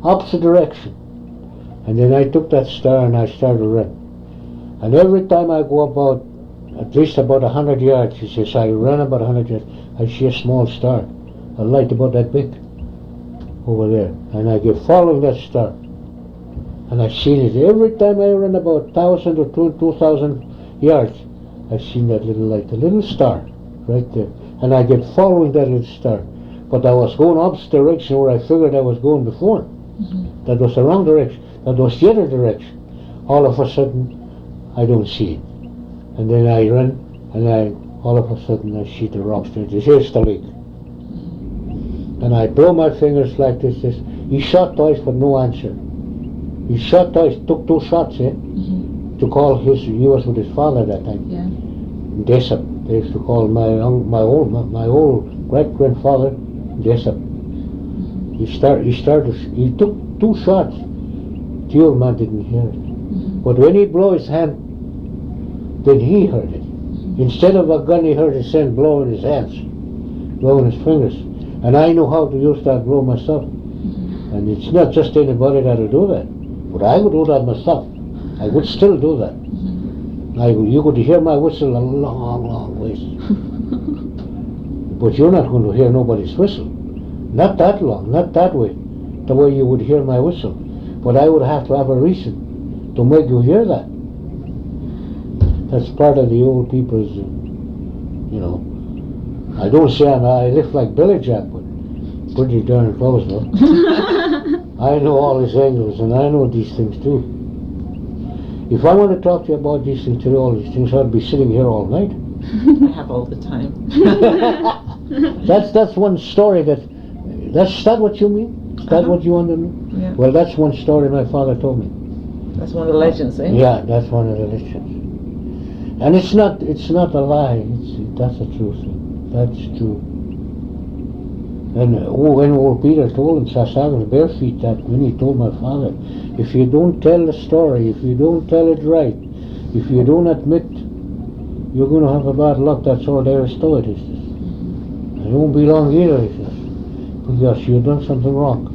opposite direction. And then I took that star and I started to run. And every time I go at least about 100 yards, he says, I run about 100 yards, I see a small star, a light about that big, over there. And I get following that star. And I seen it every time I run about 1,000 or 2,000 yards. I seen that little light, a little star, right there. And I get following that little star. But I was going opposite direction where I figured I was going before. That was the wrong direction. That was the other direction. All of a sudden, I don't see it. And then I run, and all of a sudden I see the rocks there. Here's the lake. And I blow my fingers like this. He shot twice but no answer. He shot twice, took 2 shots, to call he was with his father that time. Yeah. Jessup. They used to call my old great grandfather Jessup. He took 2 shots. The old man didn't hear it. But when he blew his hand, then he heard it. Instead of a gun, he heard his hand blow in his hands, blow in his fingers. And I know how to use that blow myself. And it's not just anybody that'll do that. But I would do that myself. I would still do that. You could hear my whistle a long, long ways. But you're not going to hear nobody's whistle. Not that long, not that way. The way you would hear my whistle. But I would have to have a reason to make you hear that. That's part of the old people's, I don't say I live like Billy Jack, but pretty darn close though. I know all his angles and I know these things too. If I want to talk to you about these things, today, all these things, I'd be sitting here all night. I have all the time. That's one story that's that what you mean? Is that what you want to know? Yeah. Well, that's one story my father told me. That's one of the legends, eh? Yeah, that's one of the legends. And it's not a lie. That's the truth. That's true. And when old Peter told him, Sasagas bare feet, that when he told my father, if you don't tell the story, if you don't tell it right, if you don't admit, you're going to have a bad luck. That's all there is to it, he says. And it won't be long either, he says, because you've done something wrong.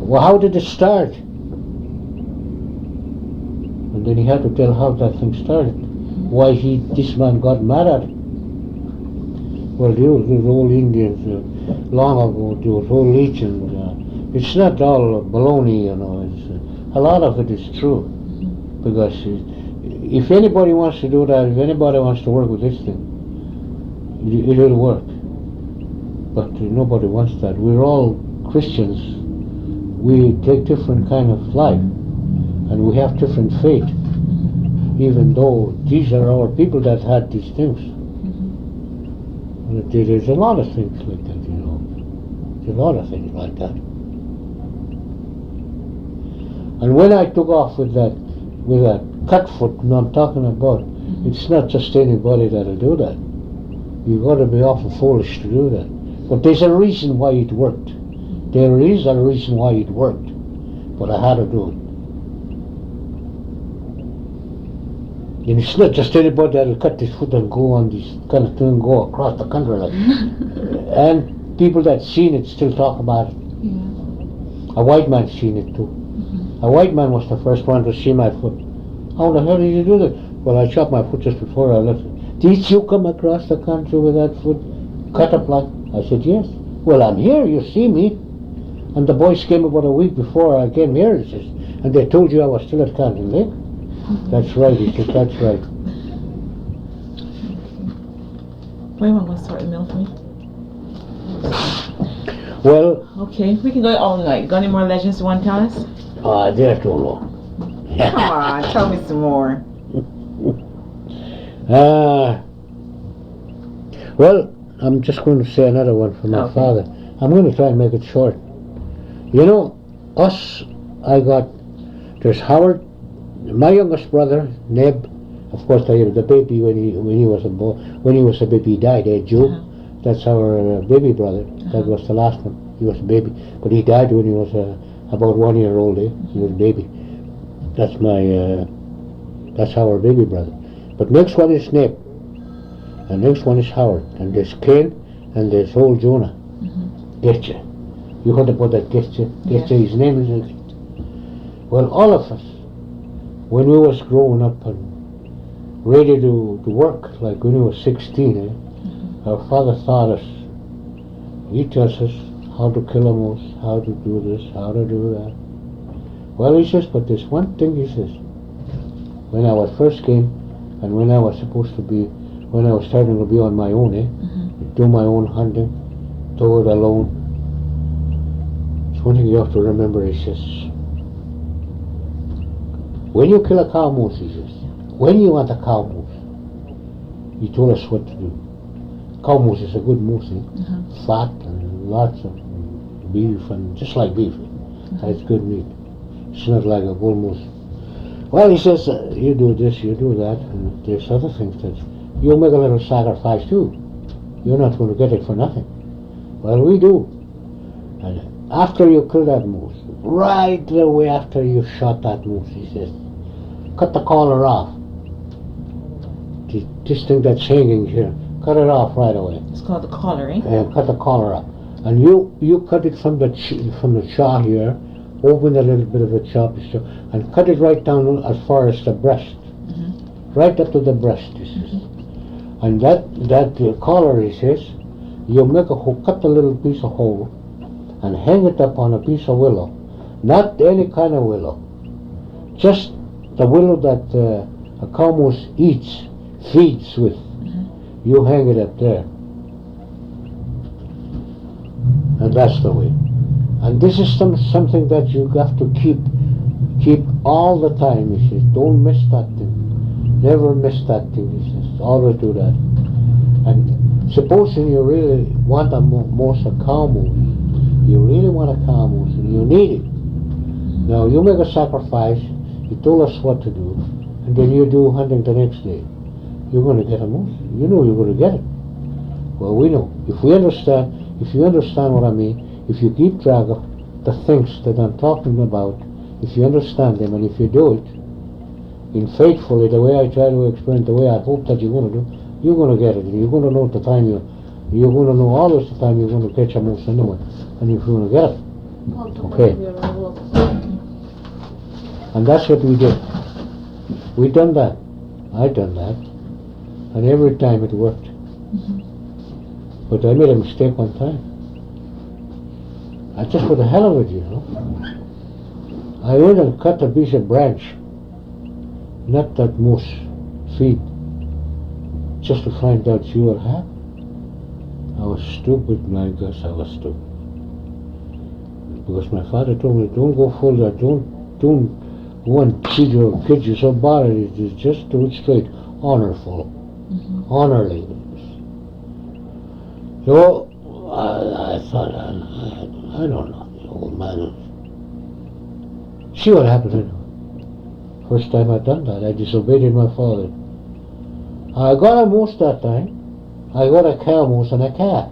Well, how did it start? And then he had to tell how that thing started. Why this man got mad at it. Well, those old Indians, long ago, those old legends, it's not all baloney, It's, a lot of it is true. Because if anybody wants to do that, if anybody wants to work with this thing, it will work. But nobody wants that. We're all Christians. We take different kind of life. And we have different faith. Even though these are our people that had these things. There's a lot of things like that, There's a lot of things like that. And when I took off with that cut foot, I'm talking about, it's not just anybody that'll do that. You've got to be awful foolish to do that. But there's a reason why it worked. There is a reason why it worked. But I had to do it. And it's not just anybody that'll cut his foot and go on this kind of thing, go across the country like and people that seen it still talk about it. Yeah. A white man seen it too. A white man was the first one to see my foot. How the hell did you do that? Well, I chopped my foot just before I left. Did you come across the country with that foot cut up like? I said, yes. Well, I'm here, you see me. And the boys came about a week before I came here, he says, and they told you I was still at Canton Lake. That's right, he said, that's right. Why am I going to start the meal for me? Well, Okay, we can go all night. Got any more legends you want to tell us? they're too long. Come on, tell me some more. Well, I'm just going to say another one from my father. I'm going to try and make it short. There's Howard, my youngest brother, Neb. Of course, the baby when he was a baby, he died. Joe. That's our baby brother. That was the last one. He was a baby, but he died when he was about 1 year old. He was a baby. That's our baby brother. But next one is Neb, and next one is Howard, and there's Ken, and there's old Jonah. Getcha. You heard about that Getcha? Getcha, his name is. Well, all of us, when we was growing up and ready to work, like when we was 16, our father taught us. He tells us how to kill a moose, how to do this, how to do that. Well, he says, but there's one thing, he says. When I was first came, and when I was starting to be on my own, do my own hunting, do it alone. It's one thing you have to remember, he says. When you kill a cow moose, he says, when you want a cow moose, he told us what to do. Cow moose is a good moose, fat and lots of beef, and just like beef. It's good meat. It's not like a bull moose. Well, he says, you do this, you do that, and there's other things that you'll make a little sacrifice too. You're not going to get it for nothing. Well, we do. And after you kill that moose, right away after you shot that moose, he says, cut the collar off. This thing that's hanging here, cut it off right away. It's called the collar, eh? And cut the collar off. And you cut it from the jaw here, open a little bit of the jaw, and cut it right down as far as the breast, right up to the breast. He says. And that collar, he says, you make a hole, cut a little piece of hole, and hang it up on a piece of willow, not any kind of willow, just the willow that a cow moose eats, feeds with. You hang it up there. And that's the way. And this is something that you have to keep all the time, he says. Don't miss that thing. Never miss that thing, he says. Always do that. And supposing you really want a cow moose, you really want a cow moose, and you need it. Now, you make a sacrifice, you told us what to do, and then you do hunting the next day. You're going to get a moose. You know you're going to get it. Well, we know. If you understand what I mean, if you keep track of the things that I'm talking about, if you understand them, and if you do it in faithfully, the way I try to explain, the way I hope that you're going to do, you're going to get it. You're going to know the time you're going to know always the time you're going to catch a moose anyway, and you're going to get it. Okay. And that's what we did. We done that. I done that. And every time it worked. But I made a mistake one time. I just for the hell of it, you know. I went and cut a piece of branch, not that moose feed, just to find out see what happened. I was stupid, my gosh, I was stupid. Because my father told me, don't go full that, don't go and cheat your kids, you're so bothered, just do it straight, honorful, honorly. So I thought, I don't know, the old man. See what happened anyway. First time I done that, I disobeyed my father. I got a moose that time. I got a cow moose and a calf.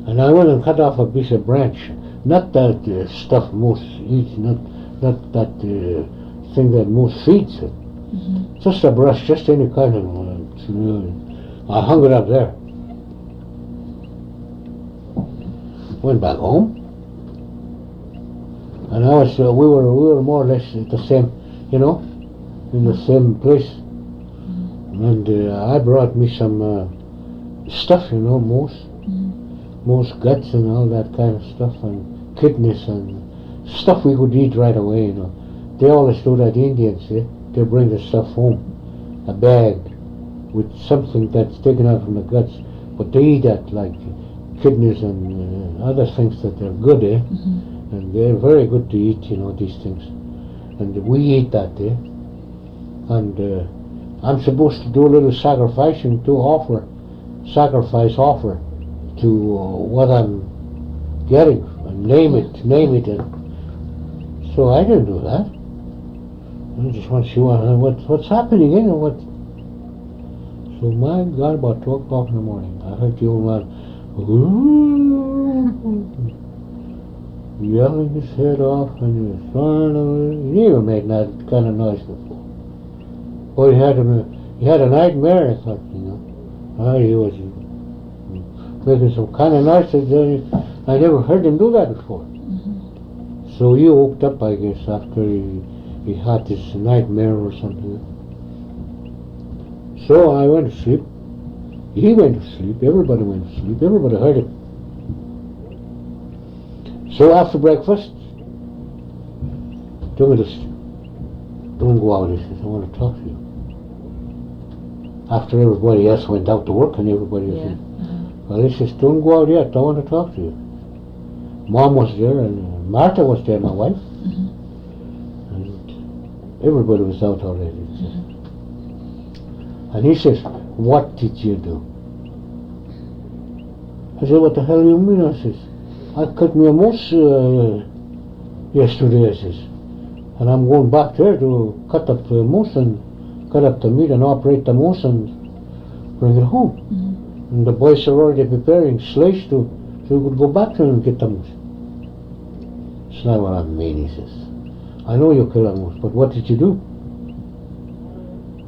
And I went and cut off a piece of branch. Not that stuff moose eats, not that thing that moose feeds it. Just a brush, just any kind of one. I hung it up there. Went back home. And I was, we were more or less at the same, you know, in the same place. And I brought me some stuff, you know, moose guts and all that kind of stuff, and kidneys and stuff we could eat right away, you know. They always do that, Indians, they bring the stuff home, a bag with something that's taken out from the guts, but they eat that like kidneys and other things that are good, and they're very good to eat, you know, these things. And we eat that, and I'm supposed to do a little sacrificing to sacrifice offer to what I'm getting, and name it, and so I didn't do that. I just want to see what's happening, you know, what. So my God, about 2 o'clock in the morning, I heard the old man yelling his head off, and he was flying away. He never made that kind of noise before. Boy, he had a nightmare, I thought, you know. He was making some kind of noise that I never heard him do that before. So he woke up, I guess, after he had this nightmare or something. So I went to sleep. He went to sleep. Everybody went to sleep. Everybody heard it. So after breakfast, told me to don't go out. He says, I want to talk to you. After everybody else went out to work and everybody else well, he says, don't go out yet. I want to talk to you. Mom was there and Martha was there, my wife. And everybody was out already. And he says, what did you do? I said, what the hell do you mean? I says, I cut me a moose yesterday, I says. And I'm going back there to cut up the moose and cut up the meat and operate the moose and bring it home. Mm-hmm. And the boys are already preparing sleighs so we could go back there and get the moose. It's not what I mean, he says. I know you killed a moose, but what did you do?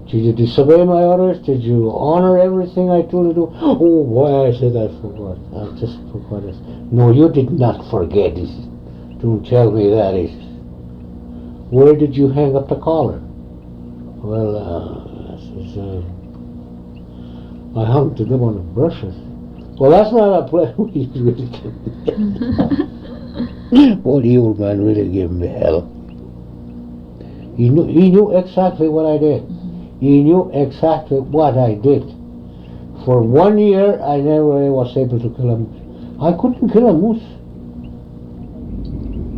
Did you disobey my orders? Did you honor everything I told you to do? Oh boy, I said I forgot. I just forgot it. No, you did not forget, he says. Don't tell me that, he says. Where did you hang up the collar? Well, I says, I hung to them on the brushes. Well, that's not a place where you really can. Boy, the old man really gave me hell. He knew exactly what I did. He knew exactly what I did. For 1 year, I never was able to kill a moose. I couldn't kill a moose.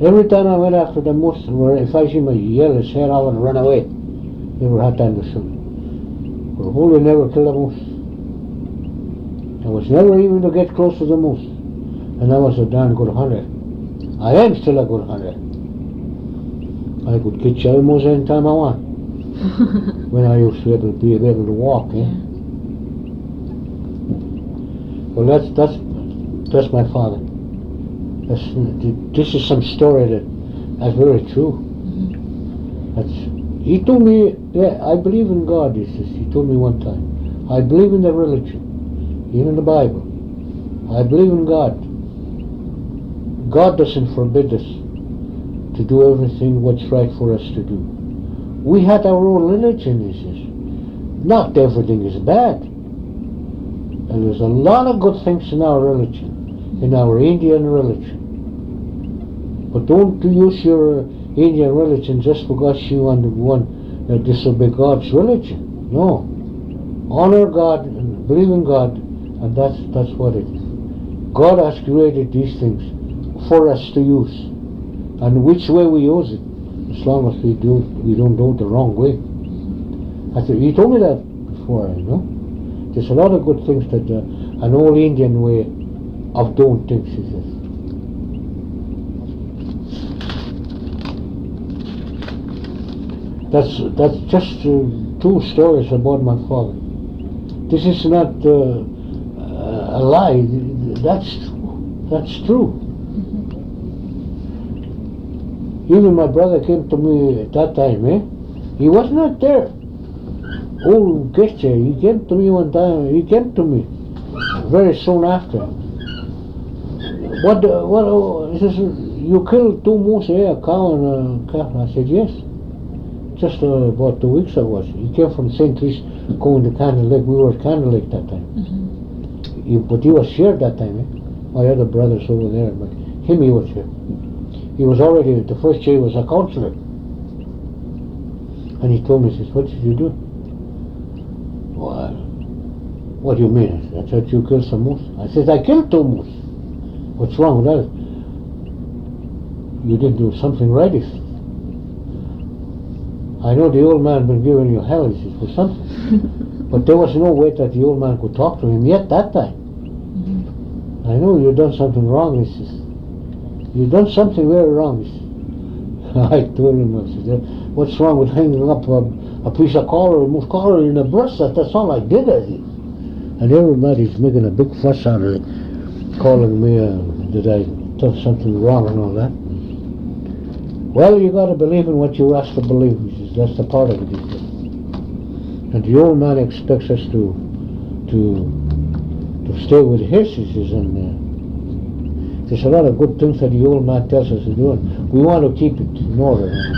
Every time I went after the moose, if I see him yell his head off and run away, never had time to shoot. For a whole year, never killed a moose. I was never even to get close to the moose. And I was a darn good hunter. I am still a good hunter. I could catch almost any time I want. When I used to be able to walk, eh? Well, that's my father. This is some story that's very true. He told me, yeah, I believe in God, he says. He told me one time. I believe in the religion, even the Bible. I believe in God. God doesn't forbid us to do everything what's right for us to do. We had our own religion, he says. Not everything is bad. And there's a lot of good things in our religion, in our Indian religion. But don't use your Indian religion just because you want to disobey God's religion. No. Honor God and believe in God, and that's what it is. God has created these things for us to use. And which way we use it, as long as we don't do it the wrong way. He told me that before, you know. There's a lot of good things that an old Indian way of doing things, he says. That's just two stories about my father. This is not a lie. That's true. Even my brother came to me at that time, eh? He was not there. Oh, Getcha, he came to me one time. He came to me very soon after. What? He says, you killed two moose, a cow and a calf. I said, yes. Just about 2 weeks ago. He came from St. Louis going to Candle Lake. We were at Candle Lake that time. But he was here that time, eh? My other brothers over there, but he was here. He was already, the first year he was a counselor. And he told me, he says, what did you do? Well, what do you mean? I thought you killed some moose. I said, I killed 2 moose. What's wrong with that? You didn't do something right. I know the old man been giving you hell, he says, for something. But there was no way that the old man could talk to him yet that time. I know you've done something wrong, he says. You've done something very wrong. I told him, I said, what's wrong with hanging up a piece of collar, a moose collar in the breast? That's all I did, I said. And everybody's making a big fuss out of it, calling me that I done something wrong and all that. Well, you got to believe in what you're asked to believe, he says. That's the part of it, he says. And the old man expects us to stay with his, he says, and there's a lot of good things that the old man tells us to do, and we want to keep it in order, and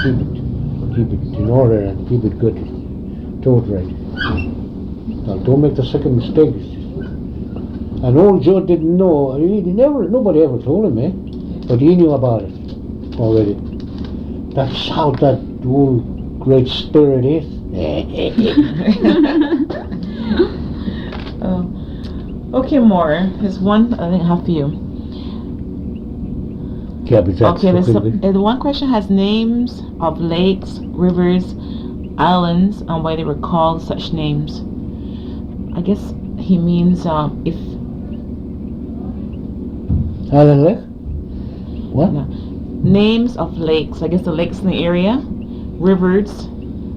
keep it in order, and keep it good. Do it right. Now, don't make the second mistake. And old Joe didn't know. Nobody ever told him, eh? But he knew about it already. That's how that old great spirit is. Okay, Moyer. There's one I think I have for you. Yeah, but that's Okay, the one question has names of lakes, rivers, islands, and why they were called such names. I guess he means if Island Lake? What? No. Names of lakes. I guess the lakes in the area, rivers,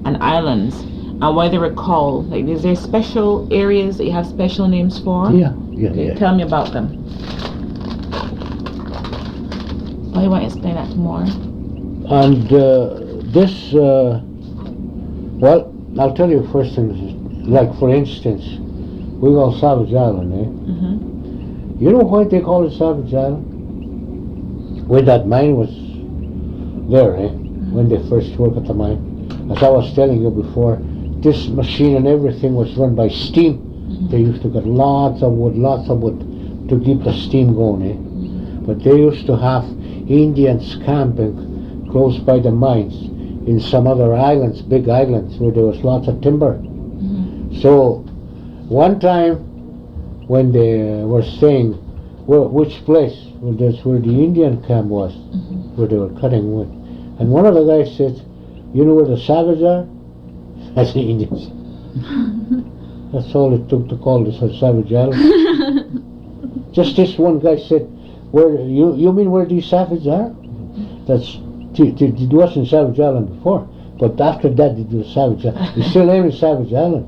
and islands, and why they were called. Like, is there special areas that you have special names for? Yeah. Tell me about them. Why you want to explain that more? And this, well, I'll tell you first things. Like, for instance, we got Savage Island, eh? Mm-hmm. You know why they call it Savage Island? When that mine was there, eh? When they first worked at the mine. As I was telling you before, this machine and everything was run by steam. Mm-hmm. They used to get lots of wood to keep the steam going, eh? But they used to have Indians camping close by the mines in some other islands, big islands, where there was lots of timber. Mm-hmm. So, one time when they were staying, which place? Well, that's where the Indian camp was, where they were cutting wood. And one of the guys said, "You know where the savages are?" That's the Indians. That's all it took to call this a Savage Island. Just this one guy said, "Where you mean where these savages are?" It wasn't Savage Island before, but after that it was Savage Island. It's still named Savage Island.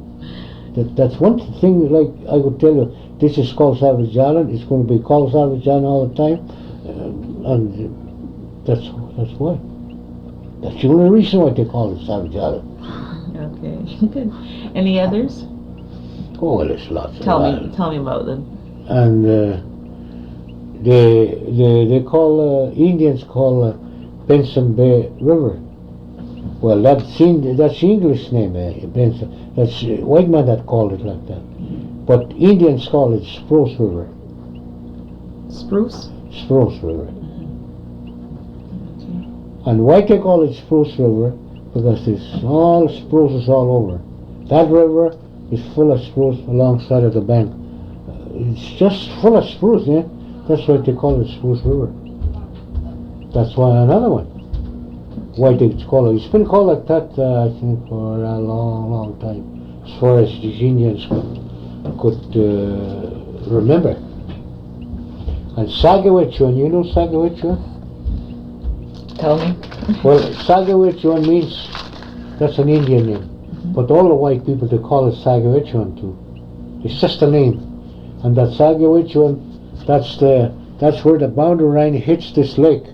That's one thing. Like I would tell you, this is called Savage Island. It's going to be called Savage Island all the time, and that's why. That's the only reason why they call it Savage Island. Okay, good. Any others? Oh, well, there's lots of Tell islands. me about them. And they call Indians call Benson Bay River. Well, that's the English name, Benson. That's white man that called it like that. But Indians call it Spruce River. Spruce? Spruce River. Okay. And why they call it Spruce River? Because there's all spruces all over. That river is full of spruce alongside of the bank. It's just full of spruce, yeah? That's why they call it Spruce River. That's why another one. Why they call it? It's been called like that, I think, for a long, long time. As far as these Indians could remember. And Sagawechuan, you know Sagawechuan? Tell me. Well, Sagawechuan means, that's an Indian name. But all the white people, they call it Sagawechuan too. It's just a name. And that Sagawechuan, that's where the boundary line hits this lake.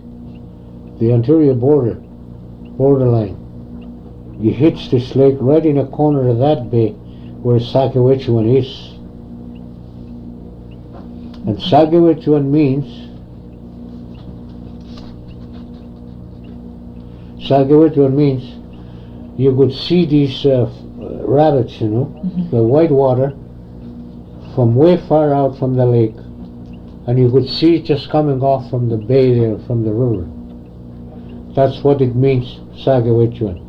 The interior borderline. It hits this lake right in the corner of that bay where Sagawechuan is. And Sagawechuan means you could see these rabbits, you know, the white water from way far out from the lake, and you could see it just coming off from the bay there, from the river. That's what it means, Sagawechuan.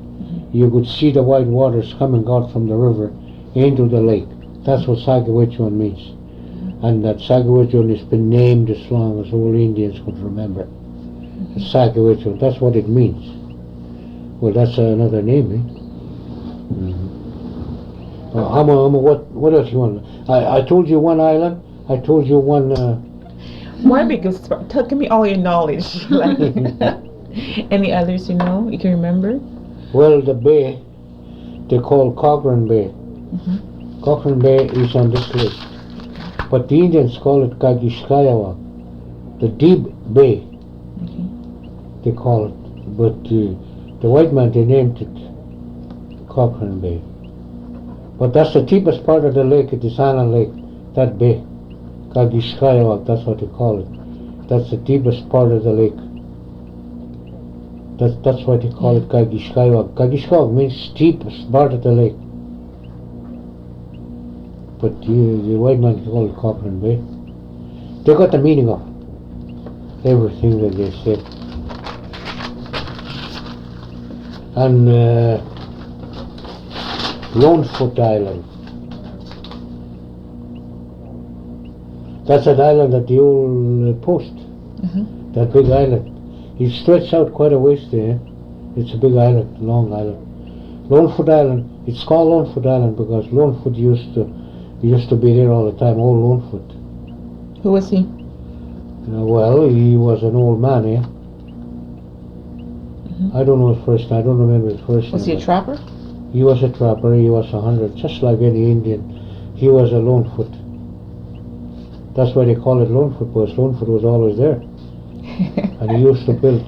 You could see the white waters coming out from the river into the lake. That's what Sagawechuan means. And that Sagawechuan has been named as long as all Indians could remember. Sagawechuan, that's what it means. Well, that's another name, eh? What else you want? I told you one island. I told you one. Why? Because give me all your knowledge. Like, any others you know you can remember? Well, the bay they call Cochrane Bay. Cochrane Bay is on this lake, but the Indians call it Kagishkayawa, the deep bay. They call it, but the white man, they named it Cochrane Bay. But that's the deepest part of the lake, it is Island Lake, that bay. Kagishkayawa, that's what they call it. That's the deepest part of the lake. That's why they call it Kagishkayawa. Kagishkayawa means deepest part of the lake. But the white man call it Cochrane Bay. They got the meaning of everything that they said. And Lonefoot Island. That's an island at the old post. That big island. It stretched out quite a ways there. It's a big island, long island. Lonefoot Island. It's called Lonefoot Island because Lonefoot used to be there all the time. Old Lonefoot. Who was he? Well, he was an old man, eh? I don't know his first name. I don't remember his first Was he name. a trapper? He was a trapper. He was 100, just like any Indian. He was a lonefoot. That's why they call it lonefoot, because lonefoot was always there. And he used to build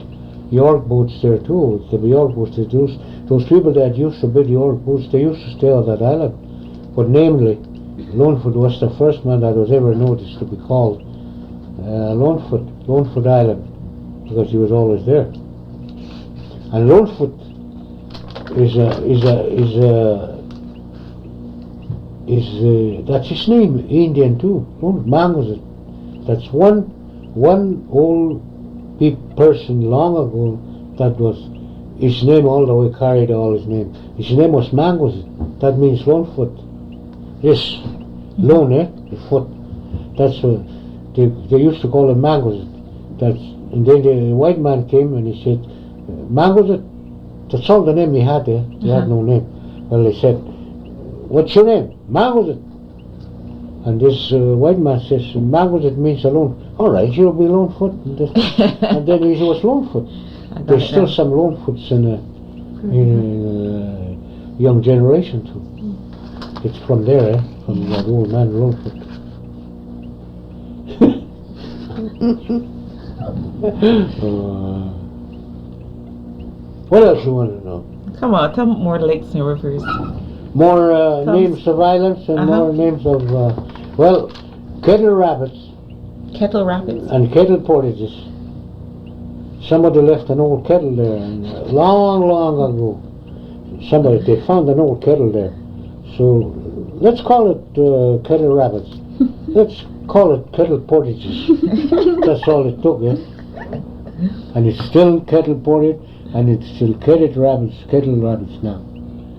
York boats there too. The York boats, those people that used to build York boats, they used to stay on that island. But namely, Lonefoot was the first man that was ever noticed to be called Lonefoot Island, because he was always there. And Lonefoot that's his name, Indian too. Mangos. That's one old big person long ago that was his name all the way carried all his name. His name was Mangos. That means Lonefoot. Yes, lone, the foot. That's what they used to call him Mangos. And then the white man came and he said, Mangos. That's all the name he had there. He had no name. Well, they said, what's your name? Mangos. And this white man says, Mangos means alone. All right, you'll be Lonefoot. And then he was Lonefoot. There's still some Lonefoots in young generation too. It's from there, from that old man Lonefoot. What else you want to know? Come on, tell me more lakes and rivers. More names of islands and more names of, Kettle Rapids. Kettle Rapids? And Kettle Portages. Somebody left an old kettle there, and long ago. They found an old kettle there. So let's call it Kettle Rapids. Let's call it Kettle Portages. That's all it took, yeah? And it's still Kettle Portage, and it's still Kettle Rapids now.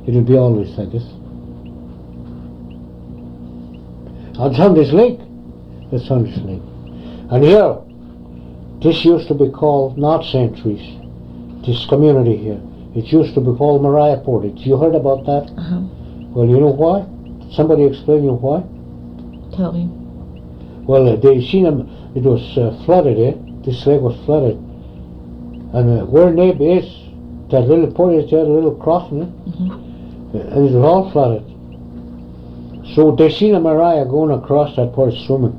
It'll be always like this. It's on this lake. It's on this lake. And here, this used to be called not St. Theresa. This community here. It used to be called Mariah Portage. You heard about that? Well, you know why? Somebody explain you why? Tell me. Well, they seen them. It was flooded, eh? This lake was flooded. And where Nabe is, that little portage there, the little crossing, and it was all flooded. So they seen a Mariah going across that portage swimming.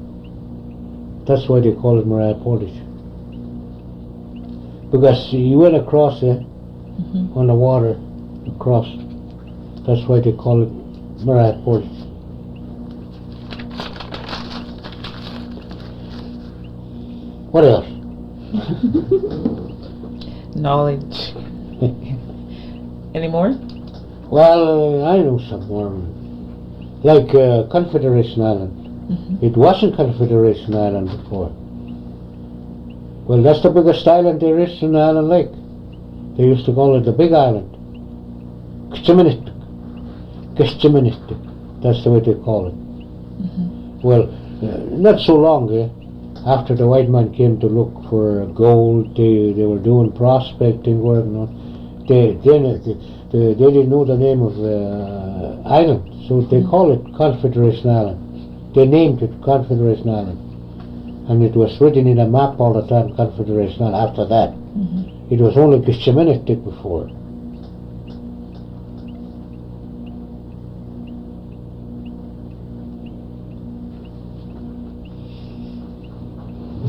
That's why they call it Mariah Portage. Because you went across there on the water, across. That's why they call it Mariah Portage. What else? Knowledge. Any more? Well, I know some more. Like Confederation Island. It wasn't Confederation Island before. Well, that's the biggest island there is in Island Lake. They used to call it the Big Island. Kishiminitik. That's the way they call it. Well, not so long, after the white man came to look for gold, they were doing prospecting work. They didn't know the name of the island, so they call it Confederation Island. They named it Confederation Island. And it was written in a map all the time, Confederation Island. After that, it was only Kishiminitik before.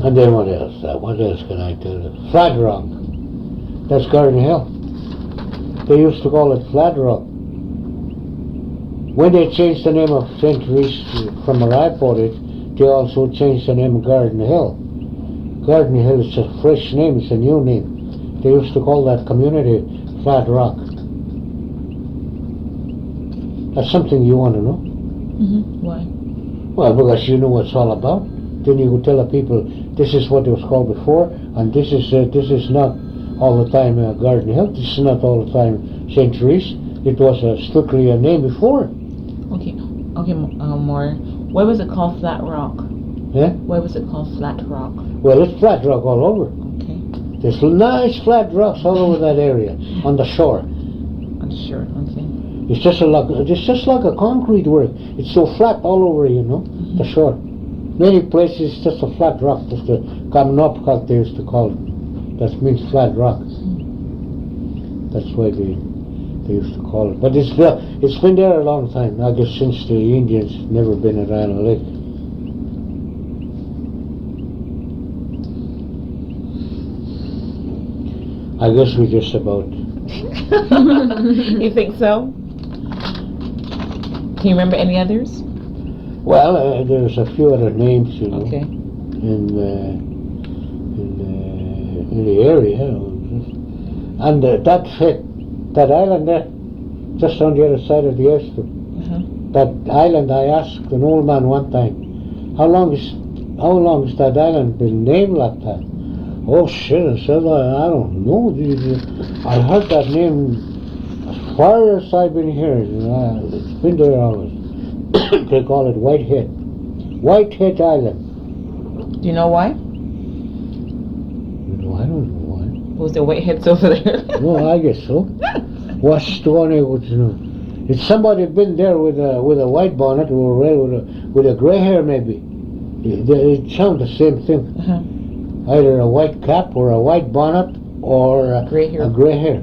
And then what else? What else can I tell you? Flat Rock. That's Garden Hill. They used to call it Flat Rock. When they changed the name of St. Theresa from Mariah Portage, they also changed the name of Garden Hill. Garden Hill is a fresh name, it's a new name. They used to call that community Flat Rock. That's something you want to know? Why? Well, because you know what it's all about. Then you could tell the people, this is what it was called before, and this is not all the time Garden Hill, this is not all the time St. Theresa. It was strictly a name before. Okay, more. Why was it called Flat Rock? Yeah? Why was it called Flat Rock? Well, it's flat rock all over. Okay. There's nice flat rocks all over that area, on the shore. I'm sure, okay. It's just like a concrete work. It's so flat all over, the shore. Many places it's just a flat rock, just a Kamnopkak they used to call it. That means flat rock. That's why they used to call it. But it's been there a long time. I guess since the Indians never been at Island Lake. I guess we just about. You think so? Can you remember any others? Well, there's a few other names, you know, Okay. in the area, and that island there, just on the other side of the airstrip. That island, I asked an old man one time, how long has that island been named like that? Oh shit! I said, I don't know. I heard that name as far as I've been here. You know, it's been there always. They call it Whitehead Island. Do you know why? No, I don't know why. Was there whiteheads over there? No, I guess so. What's the one you know? It's somebody been there with a white bonnet or with a gray hair maybe. It sounds the same thing. Either a white cap or a white bonnet or a Gray hair. gray hair.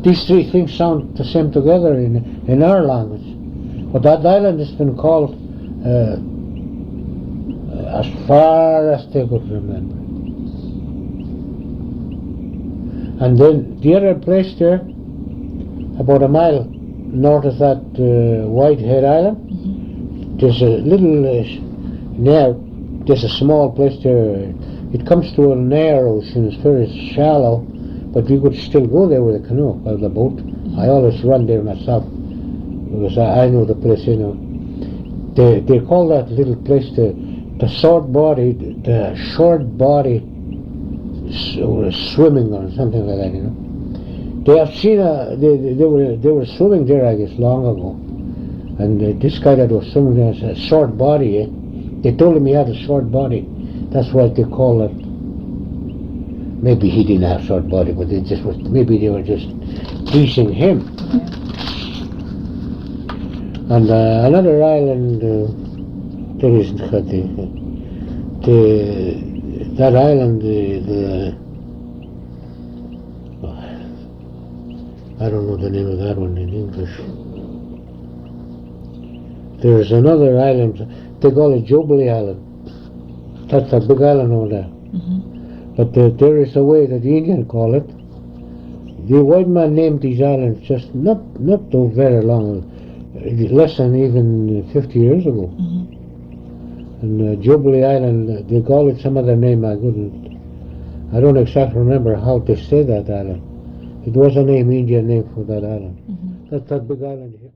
These three things sound the same together in our language. But that island has been called as far as they could remember. And then the other place there, about a mile north of that Whitehead Island, there's a little there's a small place there. It comes to a narrow ocean. It's very shallow, but you could still go there with a canoe or the boat. I always run there myself because I know the place. You know, they call that little place the short body swimming or something like that. You know, they have seen they were swimming there, I guess, long ago, and this guy that was swimming there has a short body. Eh? They told him he had a short body. That's why they call it. Maybe he didn't have a short body, but maybe they were just teasing him. And another island, there isn't that island, I don't know the name of that one in English. There's another island, they call it Jubilee Island. That's a big island over there. But there is a way that the Indian call it. The white man named these islands just not too very long, less than even 50 years ago. And Jubilee Island, they call it some other name. I don't exactly remember how to say that island. It was a name, Indian name for that island. That's that big island here.